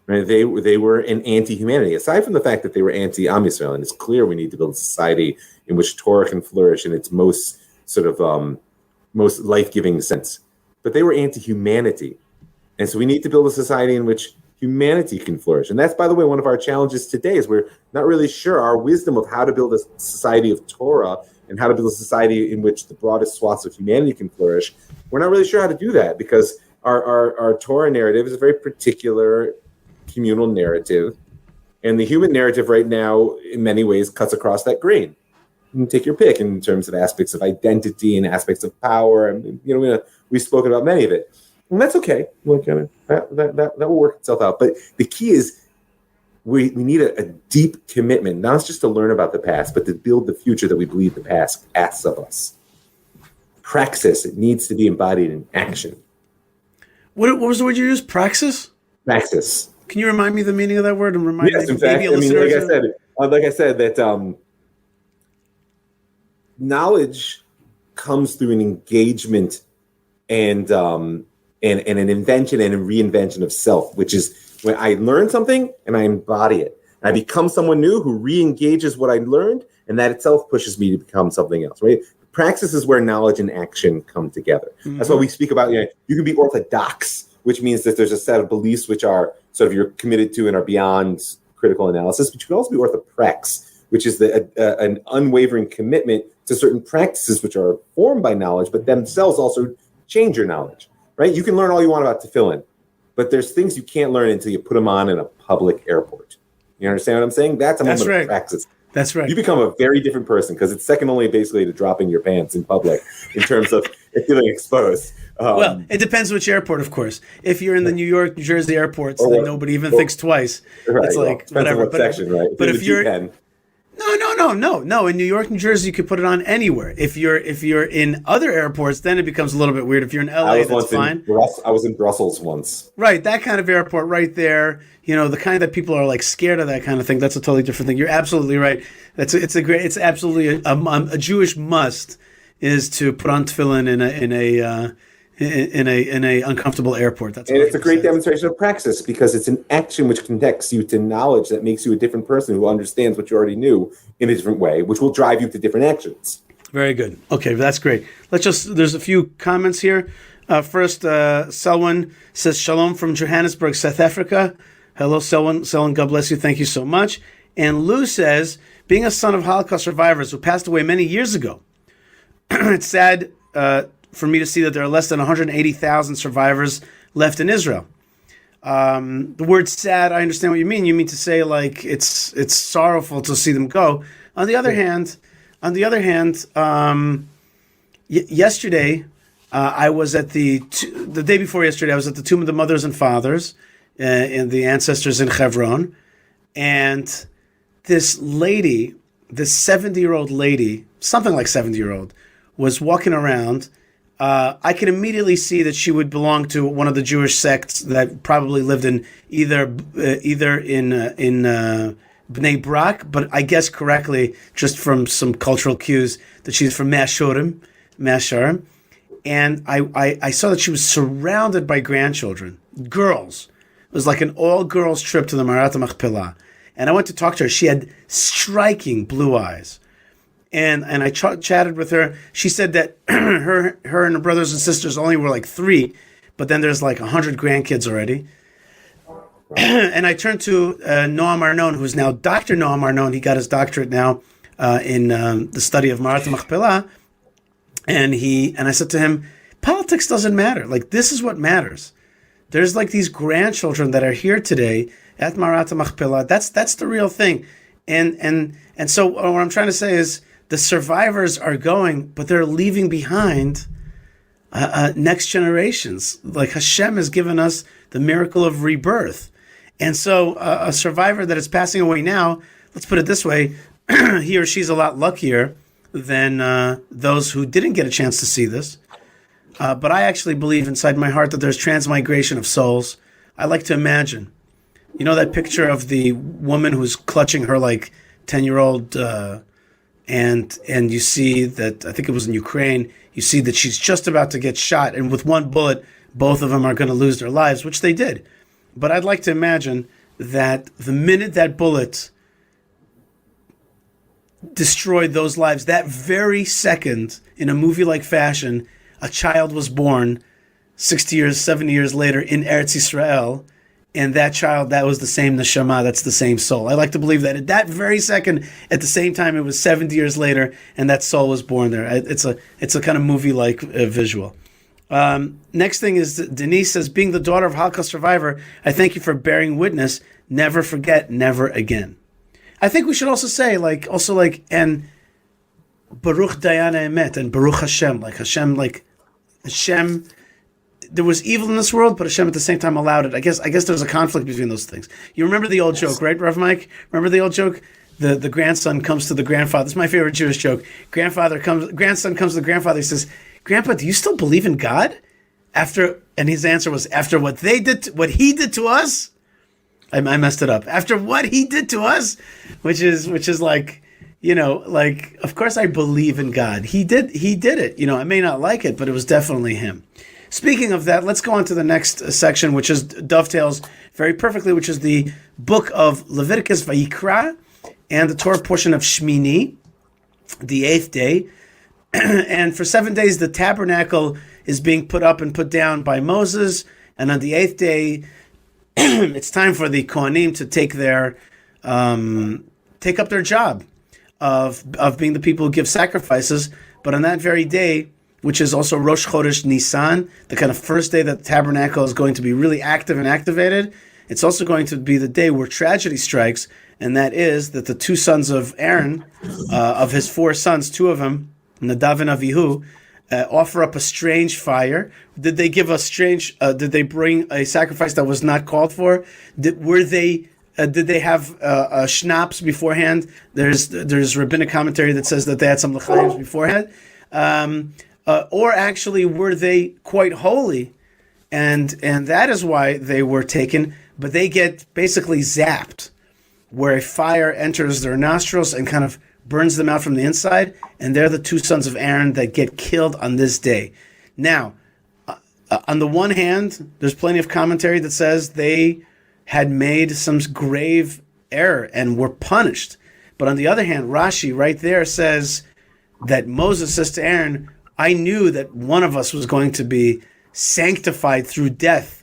C: Right? They were an anti-humanity. Aside from the fact that they were anti-Am Yisrael, and it's clear we need to build a society in which Torah can flourish in its most sort of most life-giving sense. But they were anti-humanity, and so we need to build a society in which humanity can flourish. And that's, by the way, one of our challenges today is we're not really sure our wisdom of how to build a society of Torah and how to build a society in which the broadest swaths of humanity can flourish. We're not really sure how to do that because our Torah narrative is a very particular communal narrative. And the human narrative right now, in many ways, cuts across that grain. You can take your pick in terms of aspects of identity and aspects of power. And, we've spoken about many of it. And that's okay. That will work itself out. But the key is we need a deep commitment, not just to learn about the past, but to build the future that we believe the past asks of us. praxis. It needs to be embodied in action.
A: What was the word you used? Praxis?
C: Praxis.
A: Can you remind me the meaning of that word and remind
C: Yes,
A: me,
C: in fact,
A: maybe
C: I mean,
A: listeners?
C: like I said, that knowledge comes through an engagement and an invention and a reinvention of self, which is when I learn something and I embody it. I become someone new who re-engages what I learned, and that itself pushes me to become something else, right? Praxis is where knowledge and action come together. Mm-hmm. That's why we speak about, you can be orthodox, which means that there's a set of beliefs which are sort of you're committed to and are beyond critical analysis, but you can also be orthoprax, which is an unwavering commitment to certain practices which are formed by knowledge, but themselves also change your knowledge, right? You can learn all you want about tefillin, but there's things you can't learn until you put them on in a public airport. You understand what I'm saying? That's a moment of praxis.
A: That's right.
C: You become a very different person because it's second only basically to dropping your pants in public in terms of feeling exposed.
A: Well, it depends which airport, of course. If you're in the New York, New Jersey airports, then nobody even thinks twice.
C: Right,
A: it's like, whatever.
C: What section, right?
A: But if you're... No. In New York, New Jersey, you could put it on anywhere. If you're in other airports, then it becomes a little bit weird. If you're in LA, that's fine.
C: I was in Brussels once.
A: Right, that kind of airport right there. The kind that people are like scared of that kind of thing. That's a totally different thing. You're absolutely right. It's absolutely a Jewish must is to put on tefillin in a uncomfortable airport. That's
C: and it's a great demonstration of praxis because it's an action which connects you to knowledge that makes you a different person who understands what you already knew in a different way, which will drive you to different actions.
A: Very good. Okay, that's great. There's a few comments here. First, Selwyn says, Shalom from Johannesburg, South Africa. Hello, Selwyn. Selwyn, God bless you. Thank you so much. And Lou says, being a son of Holocaust survivors who passed away many years ago, it's sad for me to see that there are less than 180,000 survivors left in Israel. The word sad, I understand what you mean. You mean to say like it's sorrowful to see them go. On the other hand, yesterday I was at the day before yesterday I was at the tomb of the mothers and fathers and the ancestors in Hebron, and this lady, this 70-year-old lady, something like 70-year-old, was walking around. I can immediately see that she would belong to one of the Jewish sects that probably lived in either in Bnei Brak, but I guess correctly just from some cultural cues that she's from Masharim. And I saw that she was surrounded by grandchildren, girls. It was like an all-girls trip to the Marat Machpelah. And I went to talk to her. She had striking blue eyes. And I chatted with her. She said that her and her brothers and sisters only were like 3, but then there's like 100 grandkids already. And I turned to Noam Arnon, who's now Dr. Noam Arnon. He got his doctorate now in the study of Marat Machpelah. And I said to him, politics doesn't matter. Like, this is what matters. There's like these grandchildren that are here today at Marat Machpelah. That's the real thing. And so what I'm trying to say is, the survivors are going, but they're leaving behind next generations. Like Hashem has given us the miracle of rebirth. And so a survivor that is passing away now, let's put it this way, he or she's a lot luckier than those who didn't get a chance to see this. But I actually believe inside my heart that there's transmigration of souls. I like to imagine, that picture of the woman who's clutching her like 10-year-old and you see that, I think it was in Ukraine, you see that she's just about to get shot, and with one bullet, both of them are going to lose their lives, which they did. But I'd like to imagine that the minute that bullet destroyed those lives, that very second, in a movie-like fashion, a child was born 60 years, 70 years later in Eretz Yisrael, and that child, that was the same neshama, that's the same soul. I like to believe that at that very second, at the same time, it was 70 years later, and that soul was born there. It's a kind of movie-like visual. Next thing is Denise says, being the daughter of Holocaust survivor, I thank you for bearing witness. Never forget, never again. I think we should also say, and Baruch Dayana Emet, and Baruch Hashem, Hashem. There was evil in this world, but Hashem at the same time allowed it. I guess there's a conflict between those things. You remember the old joke, right, Rav Mike? Remember the old joke? The grandson comes to the grandfather. This is my favorite Jewish joke. Grandson comes to the grandfather. He says, Grandpa, do you still believe in God? And his answer was, after what he did to us. I messed it up. After what he did to us, which is like, like, of course I believe in God. He did it. I may not like it, but it was definitely him. Speaking of that, let's go on to the next section, which is dovetails very perfectly, which is the book of Leviticus, Vayikra, and the Torah portion of Shmini, the 8th day. And for 7 days, the tabernacle is being put up and put down by Moses. And on the 8th day, it's time for the Kohanim to take up their job of being the people who give sacrifices. But on that very day, which is also Rosh Chodesh Nisan, the kind of first day that the tabernacle is going to be really active and activated, it's also going to be the day where tragedy strikes, and that is that the two sons of Aaron, of his 4 sons, 2 of them, Nadav and Avihu, offer up a strange fire. Did they give a strange? Did they bring a sacrifice that was not called for? Did they have a schnapps beforehand? There's rabbinic commentary that says that they had some l'chaim beforehand, or actually were they quite holy, and that is why they were taken. But they get basically zapped, where a fire enters their nostrils and kind of burns them out from the inside, and they're the 2 sons of Aaron that get killed on this day. Now, on the one hand, there's plenty of commentary that says they had made some grave error and were punished. But on the other hand, Rashi right there says that Moses says to Aaron, I knew that one of us was going to be sanctified through death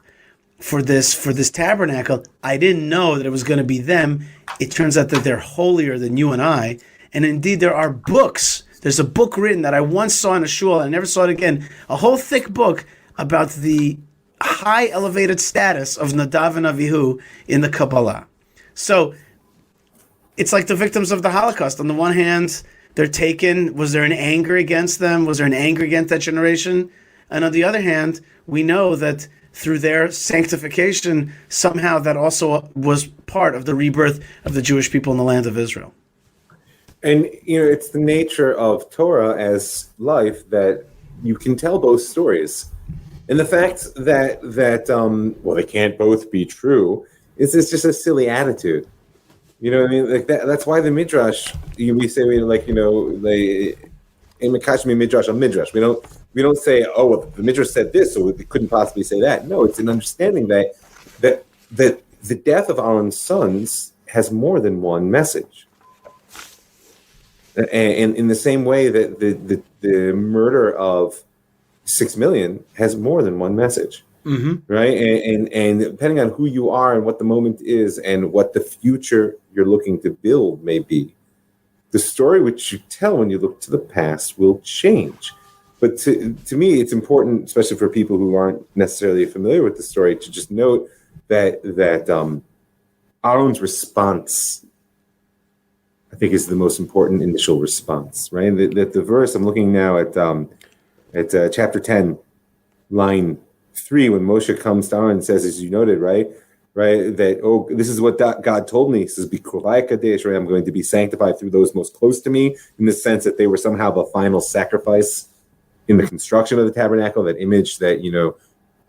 A: for this tabernacle. I didn't know that it was going to be them. It turns out that they're holier than you and I. And indeed, there are books. There's a book written that I once saw in a shul, I never saw it again, a whole thick book about the high elevated status of Nadav and Avihu in the Kabbalah. So it's like the victims of the Holocaust. On the one hand, they're taken. Was there an anger against them? Was there an anger against that generation? And on the other hand, we know that through their sanctification, somehow that also was part of the rebirth of the Jewish people in the land of Israel.
C: And, it's the nature of Torah as life that you can tell both stories. And the fact that they can't both be true is just a silly attitude. You know what I mean? Like that's why the Midrash, we say, they in Makashmi Midrash on Midrash. We don't say, oh, well, the Midrash said this, so it couldn't possibly say that. No, it's an understanding that the death of Aaron's sons has more than one message. And in the same way that the murder of 6 million has more than one message, right? And depending on who you are and what the moment is and what the future you're looking to build may be, the story which you tell when you look to the past will change. But to me, it's important, especially for people who aren't necessarily familiar with the story, to just note that Aaron's response, I think, is the most important initial response, right? The verse I'm looking now at chapter 10, line 3, when Moshe comes down and says, as you noted, right, that, this is what God told me. He says, "Bikurai Kadesh," right? I'm going to be sanctified through those most close to me, in the sense that they were somehow the final sacrifice in the construction of the tabernacle. That image that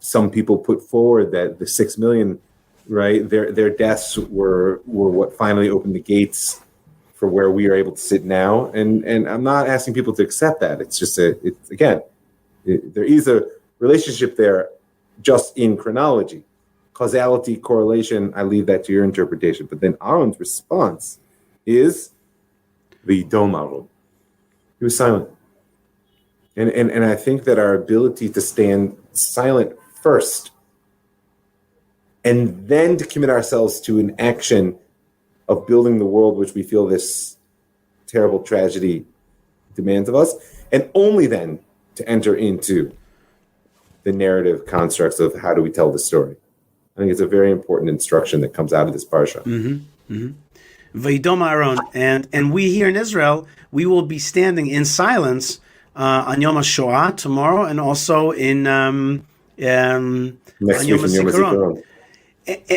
C: some people put forward, that the 6 million, right, their deaths were what finally opened the gates for where we are able to sit now. And I'm not asking people to accept that. It's just there is a relationship there, just in chronology. Causality, correlation, I leave that to your interpretation. But then Aaron's response is the Aaron. He was silent. And I think that our ability to stand silent first and then to commit ourselves to an action of building the world which we feel this terrible tragedy demands of us, and only then to enter into the narrative constructs of how do we tell the story. I think it's a very important instruction that comes out of this parsha.
A: Vayidom Aaron, and we here in Israel, we will be standing in silence on Yom HaShoah tomorrow, and also in
C: Next week in Yom HaZikaron.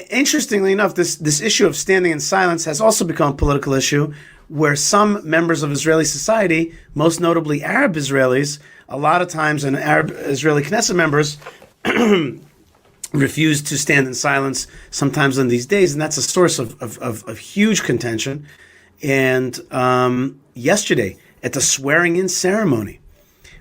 A: Interestingly enough, this issue of standing in silence has also become a political issue, where some members of Israeli society, most notably Arab Israelis, a lot of times, and Arab Israeli Knesset members refuse to stand in silence sometimes in these days, and that's a source of huge contention. And yesterday, at the swearing-in ceremony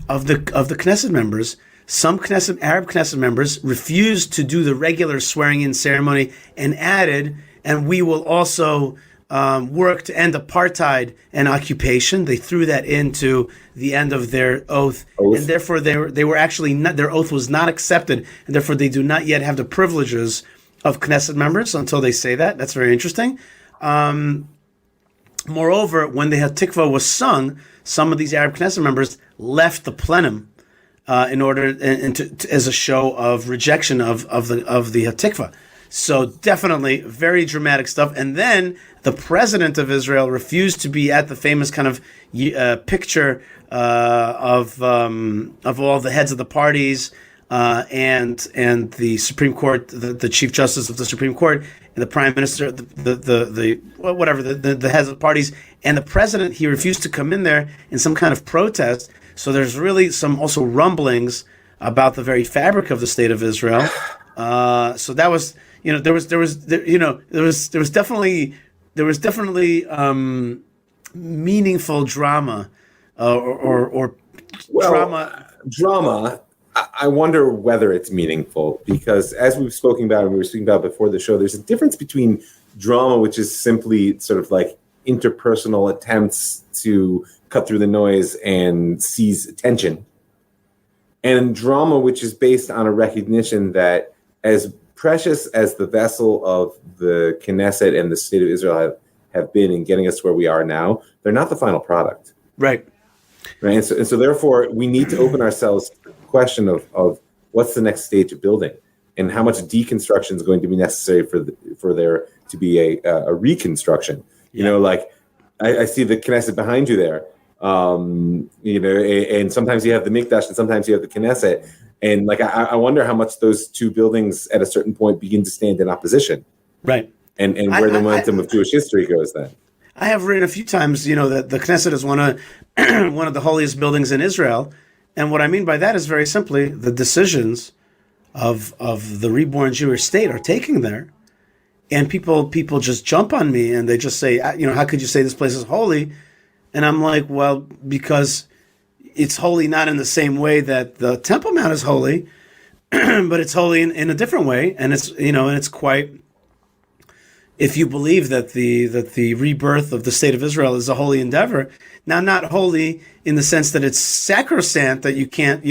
A: of the Knesset members, some Arab Knesset members refused to do the regular swearing-in ceremony and added, and we will also work to end apartheid and occupation. They threw that into the end of their oath. And therefore they were actually not, their oath was not accepted, and therefore they do not yet have the privileges of Knesset members until they say that. That's very interesting. Moreover, when the Hatikvah was sung, some of these Arab Knesset members left the plenum in order as a show of rejection of the Hatikvah. So definitely very dramatic stuff. And then the president of Israel refused to be at the famous kind of picture of all the heads of the parties and the Supreme Court, the Chief Justice of the Supreme Court, and the Prime Minister, the heads of the parties, and the president. He refused to come in there in some kind of protest. So there's really some also rumblings about the very fabric of the state of Israel. So that was, there was definitely meaningful drama
C: drama. I wonder whether it's meaningful, because as we've spoken about and we were speaking about before the show, there's a difference between drama, which is simply sort of like interpersonal attempts to cut through the noise and seize attention, and drama, which is based on a recognition that as precious as the vessel of the Knesset and the state of Israel have been in getting us where we are now, they're not the final product.
A: Right.
C: And so therefore, we need to open ourselves to the question of what's the next stage of building, and how much deconstruction is going to be necessary for there to be a reconstruction.
A: Yeah.
C: Like I see the Knesset behind you there. And sometimes you have the Mikdash and sometimes you have the Knesset. And like, I wonder how much those two buildings at a certain point begin to stand in opposition.
A: Right.
C: And where the momentum of Jewish history goes then.
A: I have written a few times, that the Knesset is one of the holiest buildings in Israel. And what I mean by that is very simply the decisions of the reborn Jewish state are taken there. And people just jump on me and they just say, how could you say this place is holy? And I'm like, well, because it's holy not in the same way that the Temple Mount is holy, but it's holy in a different way. And it's, and it's quite, if you believe that the rebirth of the state of Israel is a holy endeavor, now not holy in the sense that it's sacrosanct, that you can't,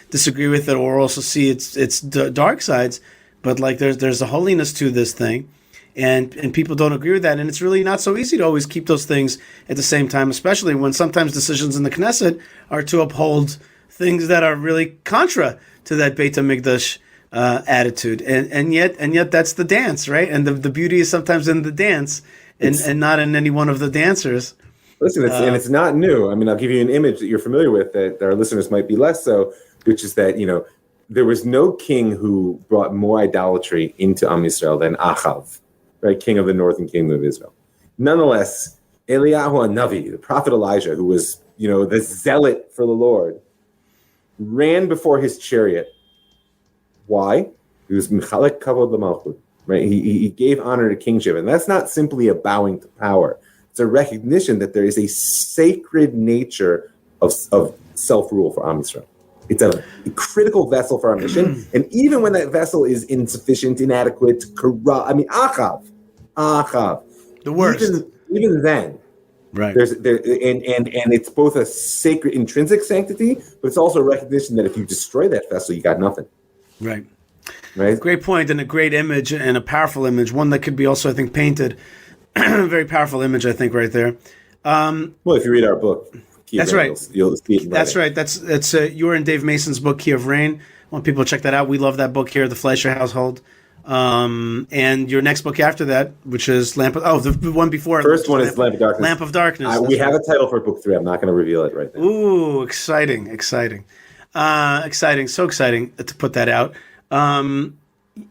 A: disagree with it or also see its dark sides, but like there's a holiness to this thing. And people don't agree with that. And it's really not so easy to always keep those things at the same time, especially when sometimes decisions in the Knesset are to uphold things that are really contra to that Beit HaMikdash attitude. And yet that's the dance, right? And the beauty is sometimes in the dance and not in any one of the dancers.
C: Listen, it's not new. I mean, I'll give you an image that you're familiar with that our listeners might be less so, which is that, there was no king who brought more idolatry into Am Yisrael than Achav. Right, king of the northern kingdom of Israel. Nonetheless, Eliyahu HaNavi, the prophet Elijah, who was, the zealot for the Lord, ran before his chariot. Why? He was Mechalek Kavod L'Malchut, right? He gave honor to kingship, and that's not simply a bowing to power. It's a recognition that there is a sacred nature of self-rule for Am Yisrael. It's a critical vessel for our mission, and even when that vessel is insufficient, inadequate, corrupt, Achav,
A: the worst.
C: Even then,
A: right?
C: And it's both a sacred intrinsic sanctity, but it's also a recognition that if you destroy that vessel, you got nothing.
A: Right.
C: Right.
A: Great point, and a great image, and a powerful image. One that could be also, I think, painted. Very powerful image, I think, right there.
C: Well, if you read our book.
A: That's right.
C: You'll see it.
A: That's right. That's your and Dave Mason's book, Key of Rain. I want people to check that out. We love that book here, the Fleisher household. And your next book after that, which is the one before.
C: First one is Lamp of Darkness.
A: Lamp of Darkness.
C: We have a title for book 3. I'm not going to reveal it right now.
A: Ooh, exciting. So exciting to put that out.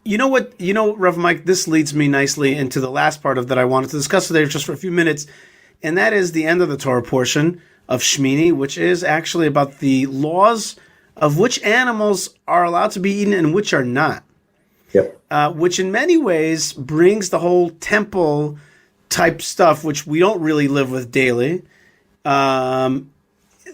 A: You know what, Rav Mike, this leads me nicely into the last part of that I wanted to discuss today just for a few minutes. and that is the end of the Torah portion of Shmini, which is actually about the laws of which animals are allowed to be eaten and which are not.
C: Yep.
A: Which in many ways brings the whole temple type stuff, which we don't really live with daily.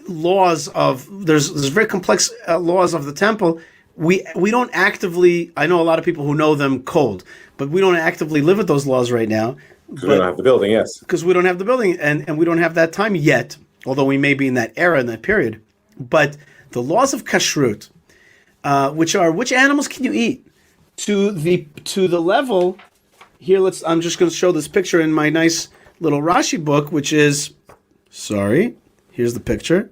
A: Laws of there's very complex laws of the temple. We don't actively. I know a lot of people who know them cold, but we don't actively live with those laws right now.
C: Because we don't have the building, yes.
A: Because we don't have the building, and we don't have that time yet. Although we may be in that era, in that period. But the laws of kashrut, which are which animals can you eat, to the level. Here, I'm just going to show this picture in my nice little Rashi book, which is, here's the picture,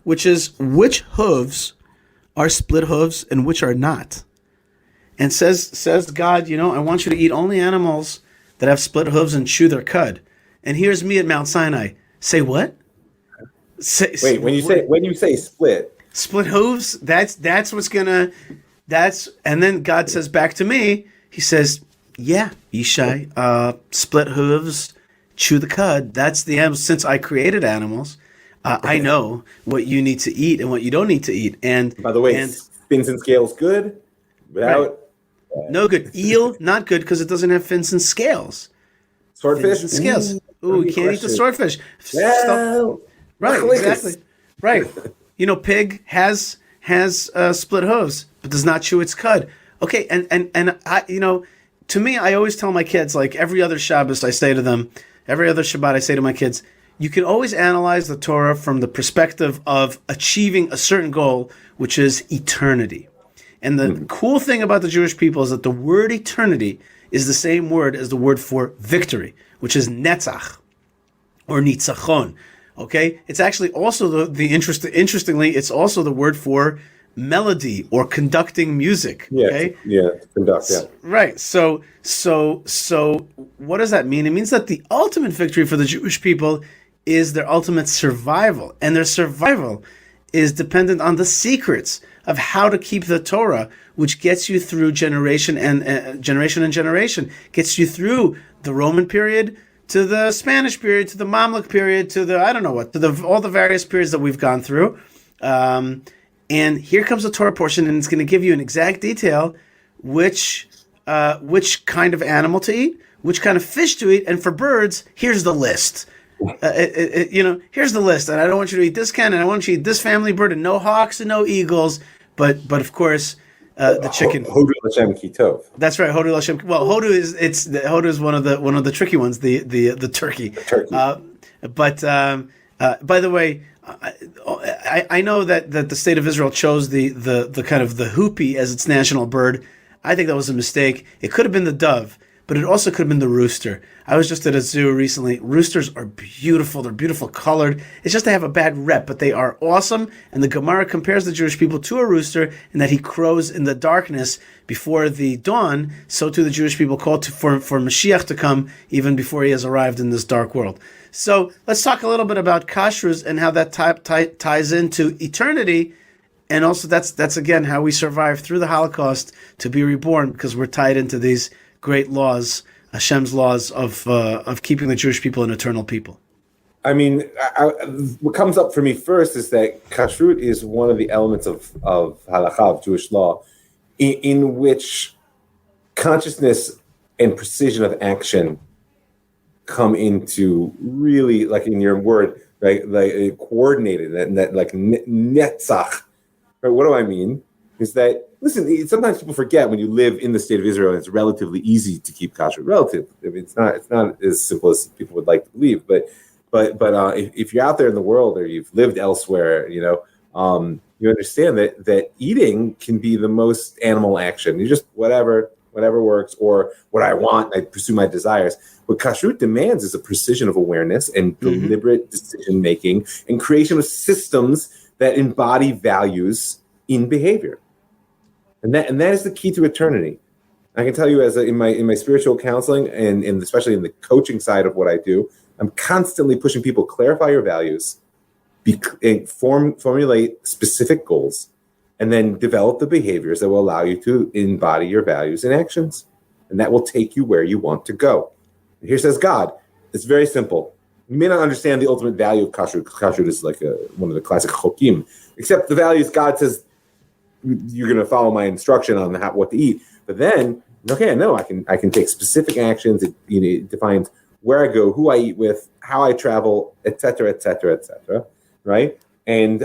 A: which is which hooves are split hooves and which are not. And says God, I want you to eat only animals that have split hooves and chew their cud. And here's me at Mount Sinai. Say what?
C: Wait, when you say split
A: hooves, that's what's gonna, and then God says back to me, he says, yeah, Yishai, split hooves, chew the cud. That's the animals. Since I created animals, I know what you need to eat and what you don't need to eat. And
C: by the way, fins and scales good? Without
A: no good. Eel, not good because it doesn't have fins and scales.
C: Swordfish?
A: Fins and scales. Ooh, you can't eat the swordfish.
C: Well,
A: right, exactly. Right. Pig has split hooves, but does not chew its cud. Okay, and I, to me, I always tell my kids, like every other Shabbos, I say to them, every other Shabbat, I say to my kids, you can always analyze the Torah from the perspective of achieving a certain goal, which is eternity. And the cool thing about the Jewish people is that the word eternity is the same word as the word for victory, which is netzach or nitzachon. Okay, it's actually also interestingly, it's also the word for melody or conducting music. Okay,
C: conduct. Yeah,
A: right. So what does that mean? It means that the ultimate victory for the Jewish people is their ultimate survival, and their survival is dependent on the secrets of how to keep the Torah, which gets you through generation and generation, gets you through the Roman period to the Spanish period, to the Mamluk period, to the all the various periods that we've gone through. And here comes the Torah portion, and it's going to give you in exact detail which kind of animal to eat, which kind of fish to eat, and for birds, here's the list. Here's the list, and I don't want you to eat this kind, and I want you to eat this family bird, and no hawks and no eagles, but of course. The chicken.
C: Hodu Lashem Kitov.
A: That's right. Hodu Lashem. Well, Hodu is one of the tricky ones. The turkey.
C: The turkey.
A: By the way, I know that the state of Israel chose the kind of the hoopie as its national bird. I think that was a mistake. It could have been the dove, but it also could have been the rooster. I was just at a zoo recently. Roosters are beautiful. They're beautiful colored. It's just they have a bad rep, but they are awesome. And the Gemara compares the Jewish people to a rooster in that he crows in the darkness before the dawn. So too the Jewish people call for Mashiach to come even before he has arrived in this dark world. So let's talk a little bit about kashrus and how that ties into eternity. And also that's again how we survive through the Holocaust to be reborn, because we're tied into these great laws, Hashem's laws of keeping the Jewish people an eternal people.
C: I mean, what comes up for me first is that kashrut is one of the elements of halakha, of Jewish law, in which consciousness and precision of action come into really, like in your word, right, like coordinated, and that like netzach. Right? What do I mean? Is that, listen, sometimes people forget when you live in the state of Israel, and it's relatively easy to keep kashrut. Relative, I mean, it's not as simple as people would like to believe. But if you're out there in the world or you've lived elsewhere, you understand that eating can be the most animal action. You just whatever works, or what I want, I pursue my desires. What kashrut demands is a precision of awareness and deliberate decision making and creation of systems that embody values in behavior. And that is the key to eternity. I can tell you, in my spiritual counseling and especially in the coaching side of what I do, I'm constantly pushing people: clarify your values, formulate specific goals, and then develop the behaviors that will allow you to embody your values in actions, and that will take you where you want to go. And here says God. It's very simple. You may not understand the ultimate value of kashrut. Kashrut is like one of the classic chokim. Except the values God says you're going to follow my instruction on what to eat. But then, okay, no, I can take specific actions. It defines where I go, who I eat with, how I travel, etc., etc., etc. Right? And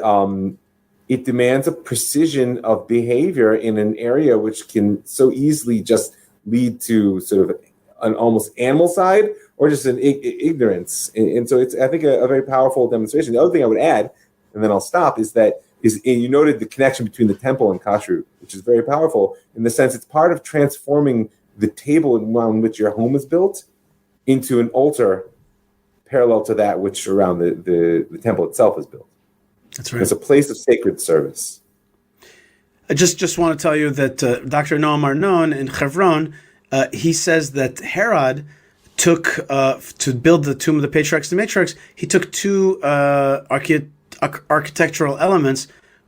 C: it demands a precision of behavior in an area which can so easily just lead to sort of an almost animal side or just an ignorance. And so it's, I think, a very powerful demonstration. The other thing I would add, and then I'll stop, is you noted the connection between the temple and kashrut, which is very powerful in the sense it's part of transforming the table around which your home is built into an altar parallel to that which around the temple itself is built.
A: That's right.
C: It's a place of sacred service.
A: I just want to tell you that Dr. Noam Arnon in Hebron, he says that Herod took, to build the Tomb of the Patriarchs and Matriarchs, he took two architectural elements.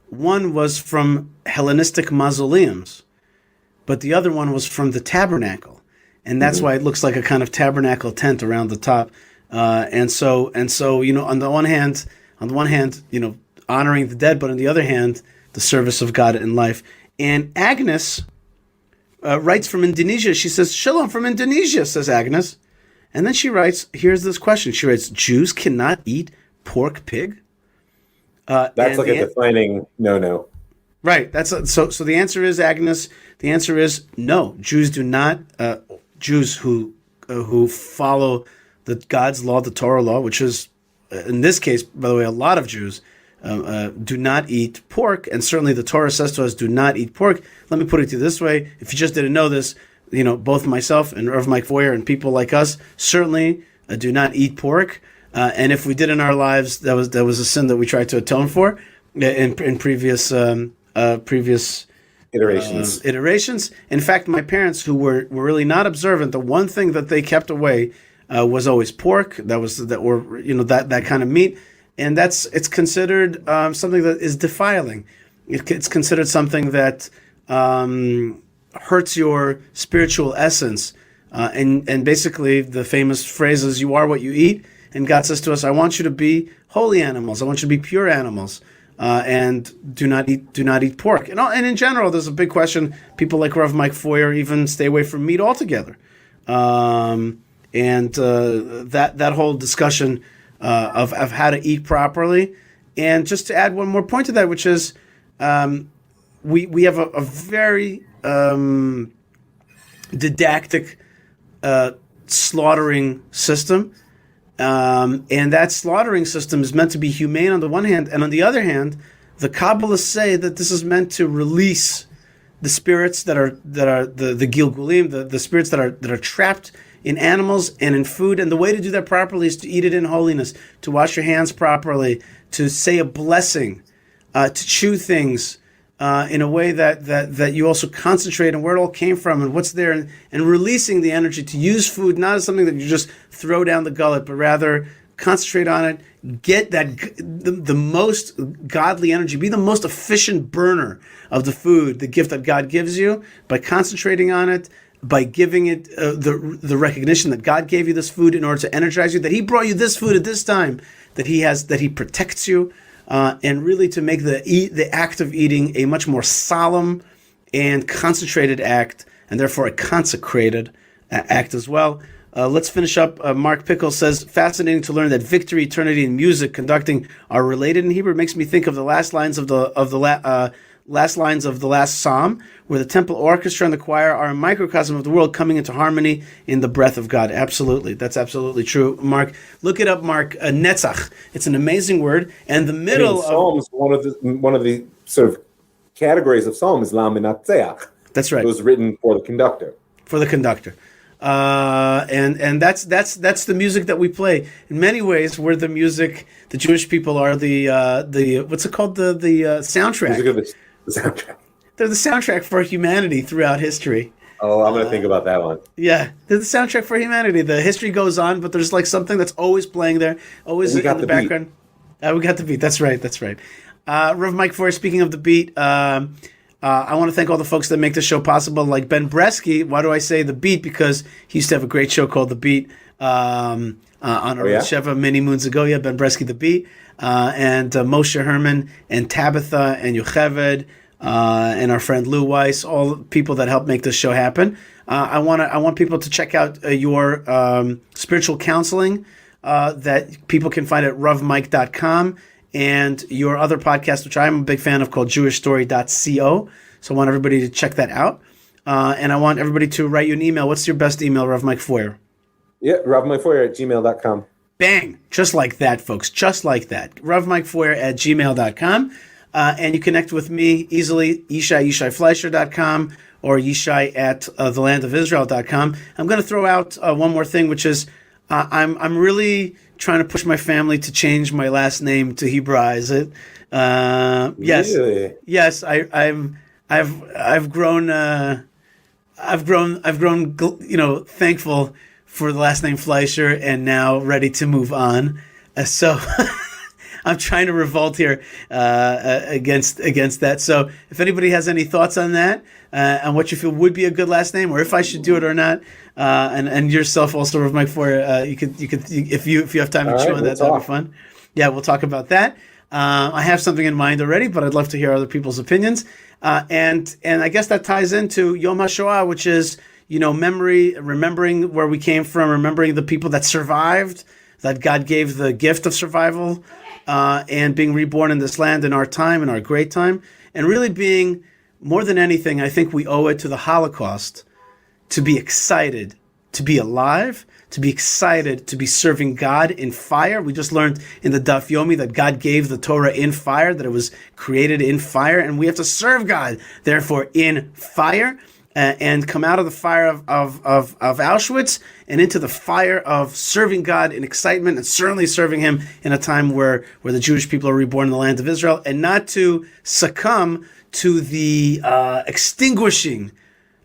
A: One was from Hellenistic mausoleums, but the other one was from the tabernacle. And that's why it looks like a kind of tabernacle tent around the top. And so, on the one hand, honoring the dead, but on the other hand, the service of God in life. And Agnes writes from Indonesia. She says, "Shalom from Indonesia," says Agnes. And then she writes, here's this question. She writes, "Jews cannot eat pork pig?"
C: That's like a defining no.
A: Right. So the answer is, Agnes, the answer is no. Jews do not, Jews who follow God's law, the Torah law, which is, in this case, by the way, a lot of Jews, do not eat pork, and certainly the Torah says to us, do not eat pork. Let me put it to you this way: if you just didn't know this, both myself and Rav Mike Feuer and people like us certainly do not eat pork. And if we did in our lives, that was a sin that we tried to atone for in previous iterations. In fact, my parents, who were really not observant, the one thing that they kept away was always pork. That kind of meat. And it's considered something that is defiling. It's considered something that hurts your spiritual essence. And basically, the famous phrase is, "You are what you eat." And God says to us, "I want you to be holy animals. I want you to be pure animals, and do not eat pork." And in general, there's a big question. People like Rav Mike Feuer even stay away from meat altogether. That whole discussion of how to eat properly. And just to add one more point to that, which is we have a very didactic slaughtering system. And that slaughtering system is meant to be humane on the one hand, and on the other hand, the Kabbalists say that this is meant to release the spirits that are the Gilgulim, the spirits that are trapped in animals and in food. And the way to do that properly is to eat it in holiness, to wash your hands properly, to say a blessing, to chew things in a way that you also concentrate on where it all came from and what's there, and releasing the energy to use food not as something that you just throw down the gullet, but rather concentrate on it, get the most godly energy, be the most efficient burner of the food, the gift that God gives you, by concentrating on it, by giving it the recognition that God gave you this food in order to energize you, that He brought you this food at this time, that He protects you, and really to make the act of eating a much more solemn and concentrated act, and therefore a consecrated act as well. Let's finish up. Mark Pickle says, "Fascinating to learn that victory, eternity, and music conducting are related in Hebrew. It makes me think of the last lines of the last psalm, where the temple orchestra and the choir are a microcosm of the world coming into harmony in the breath of God." Absolutely, that's absolutely true. Mark, look it up. Mark, netzach. It's an amazing word, and the middle of
C: Psalms. One of the sort of categories of psalm is la menatzeach.
A: That's right.
C: It was written for the conductor.
A: And that's the music that we play. In many ways, we're the music. The Jewish people are the what's it called, the soundtrack.
C: Music of the soundtrack.
A: They're the soundtrack for humanity throughout history.
C: Oh, I'm going to think about that one.
A: Yeah, they're the soundtrack for humanity. The history goes on, but there's like something that's always playing there, always in the background. We got the beat. That's right. Rav Mike Feuer, speaking of the beat, I want to thank all the folks that make this show possible, like Ben Bresky. Why do I say the beat? Because he used to have a great show called The Beat on Earth Sheva many moons ago. Yeah, Ben Bresky the Beat, and Moshe Herman, and Tabitha, and Yocheved, and our friend Lou Weiss, all people that help make this show happen. I want people to check out your spiritual counseling that people can find at ravmike.com, and your other podcast, which I'm a big fan of, called jewishstory.co. So I want everybody to check that out. And I want everybody to write you an email. What's your best email, Rav Mike Feuer?
C: Yeah, ravmikefeuer@gmail.com.
A: Bang! Just like that, folks. Just like that. ravmikefeuer@gmail.com. And you connect with me easily, yishai@yishaifleisher.com, or Yishai at thelandofisrael.com. I'm going to throw out one more thing, which is I'm really trying to push my family to change my last name to Hebraize it. Yes,
C: Really?
A: yes. I've grown. Thankful for the last name Fleisher, and now ready to move on. So I'm trying to revolt here against that. So if anybody has any thoughts on that, on what you feel would be a good last name, or if I should do it or not, and yourself also, Rav Mike Feuer, you could if you have time to chew on that, that'd be fun. Yeah, we'll talk about that. I have something in mind already, but I'd love to hear other people's opinions. And I guess that ties into Yom HaShoah, which is, remembering where we came from, remembering the people that survived, that God gave the gift of survival, and being reborn in this land in our time, in our great time, and really being, more than anything, I think we owe it to the Holocaust to be excited, to be alive, to be excited, to be serving God in fire. We just learned in the Daf Yomi that God gave the Torah in fire, that it was created in fire, and we have to serve God, therefore, in fire, and come out of the fire of Auschwitz and into the fire of serving God in excitement, and certainly serving Him in a time where the Jewish people are reborn in the land of Israel, and not to succumb to the extinguishing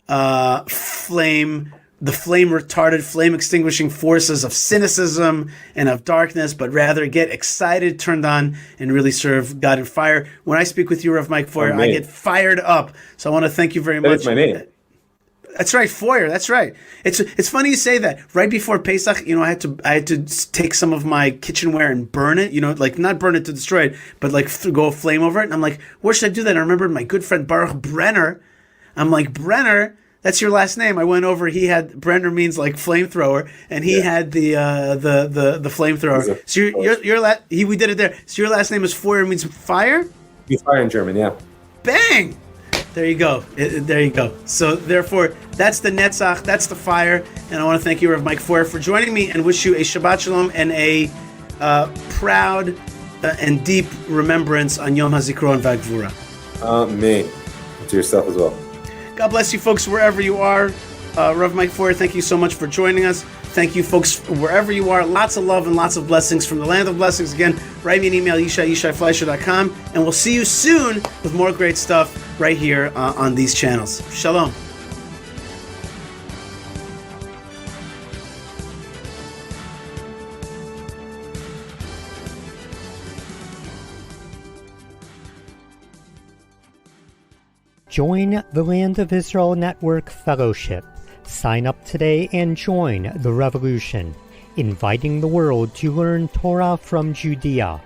A: flame retarded, flame extinguishing forces of cynicism and of darkness, but rather get excited, turned on, and really serve God in fire. When I speak with you, Rav Mike Feuer, I get fired up. So I want to thank you very much.
C: That's my name.
A: That's right, Feuer. That's right. It's funny you say that. Right before Pesach, I had to take some of my kitchenware and burn it. Not burn it to destroy it, but go a flame over it. And I'm like, where should I do that? And I remembered my good friend Baruch Brenner. I'm like, Brenner, that's your last name. I went over. He had, Brenner means like flamethrower, and he had the flamethrower. So we did it there. So your last name is Feuer, means fire.
C: He's fire in German, yeah.
A: Bang. There you go. There you go. So therefore, that's the Netzach, that's the fire, and I want to thank you, Rav Mike Feuer, for joining me, and wish you a Shabbat Shalom and a proud and deep remembrance on Yom HaZikaron V'Gvura.
C: Amen. To yourself as well.
A: God bless you, folks, wherever you are. Rav Mike Feuer, thank you so much for joining us. Thank you, folks, wherever you are. Lots of love and lots of blessings from the land of blessings. Again, write me an email, yishai@yishaifleisher.com, and we'll see you soon with more great stuff right here on these channels. Shalom.
D: Join the Land of Israel Network Fellowship. Sign up today and join the revolution, inviting the world to learn Torah from Judea.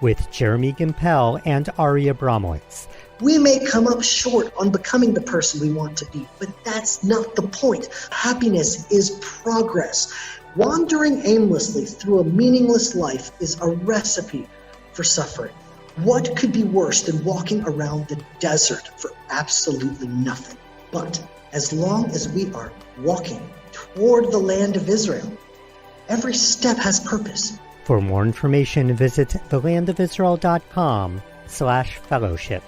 D: With Jeremy Gimpel and Ari Abramowitz.
E: We may come up short on becoming the person we want to be, but that's not the point. Happiness is progress. Wandering aimlessly through a meaningless life is a recipe for suffering. What could be worse than walking around the desert for absolutely nothing? But as long as we are walking toward the land of Israel, every step has purpose.
D: For more information, visit thelandofisrael.com/fellowship.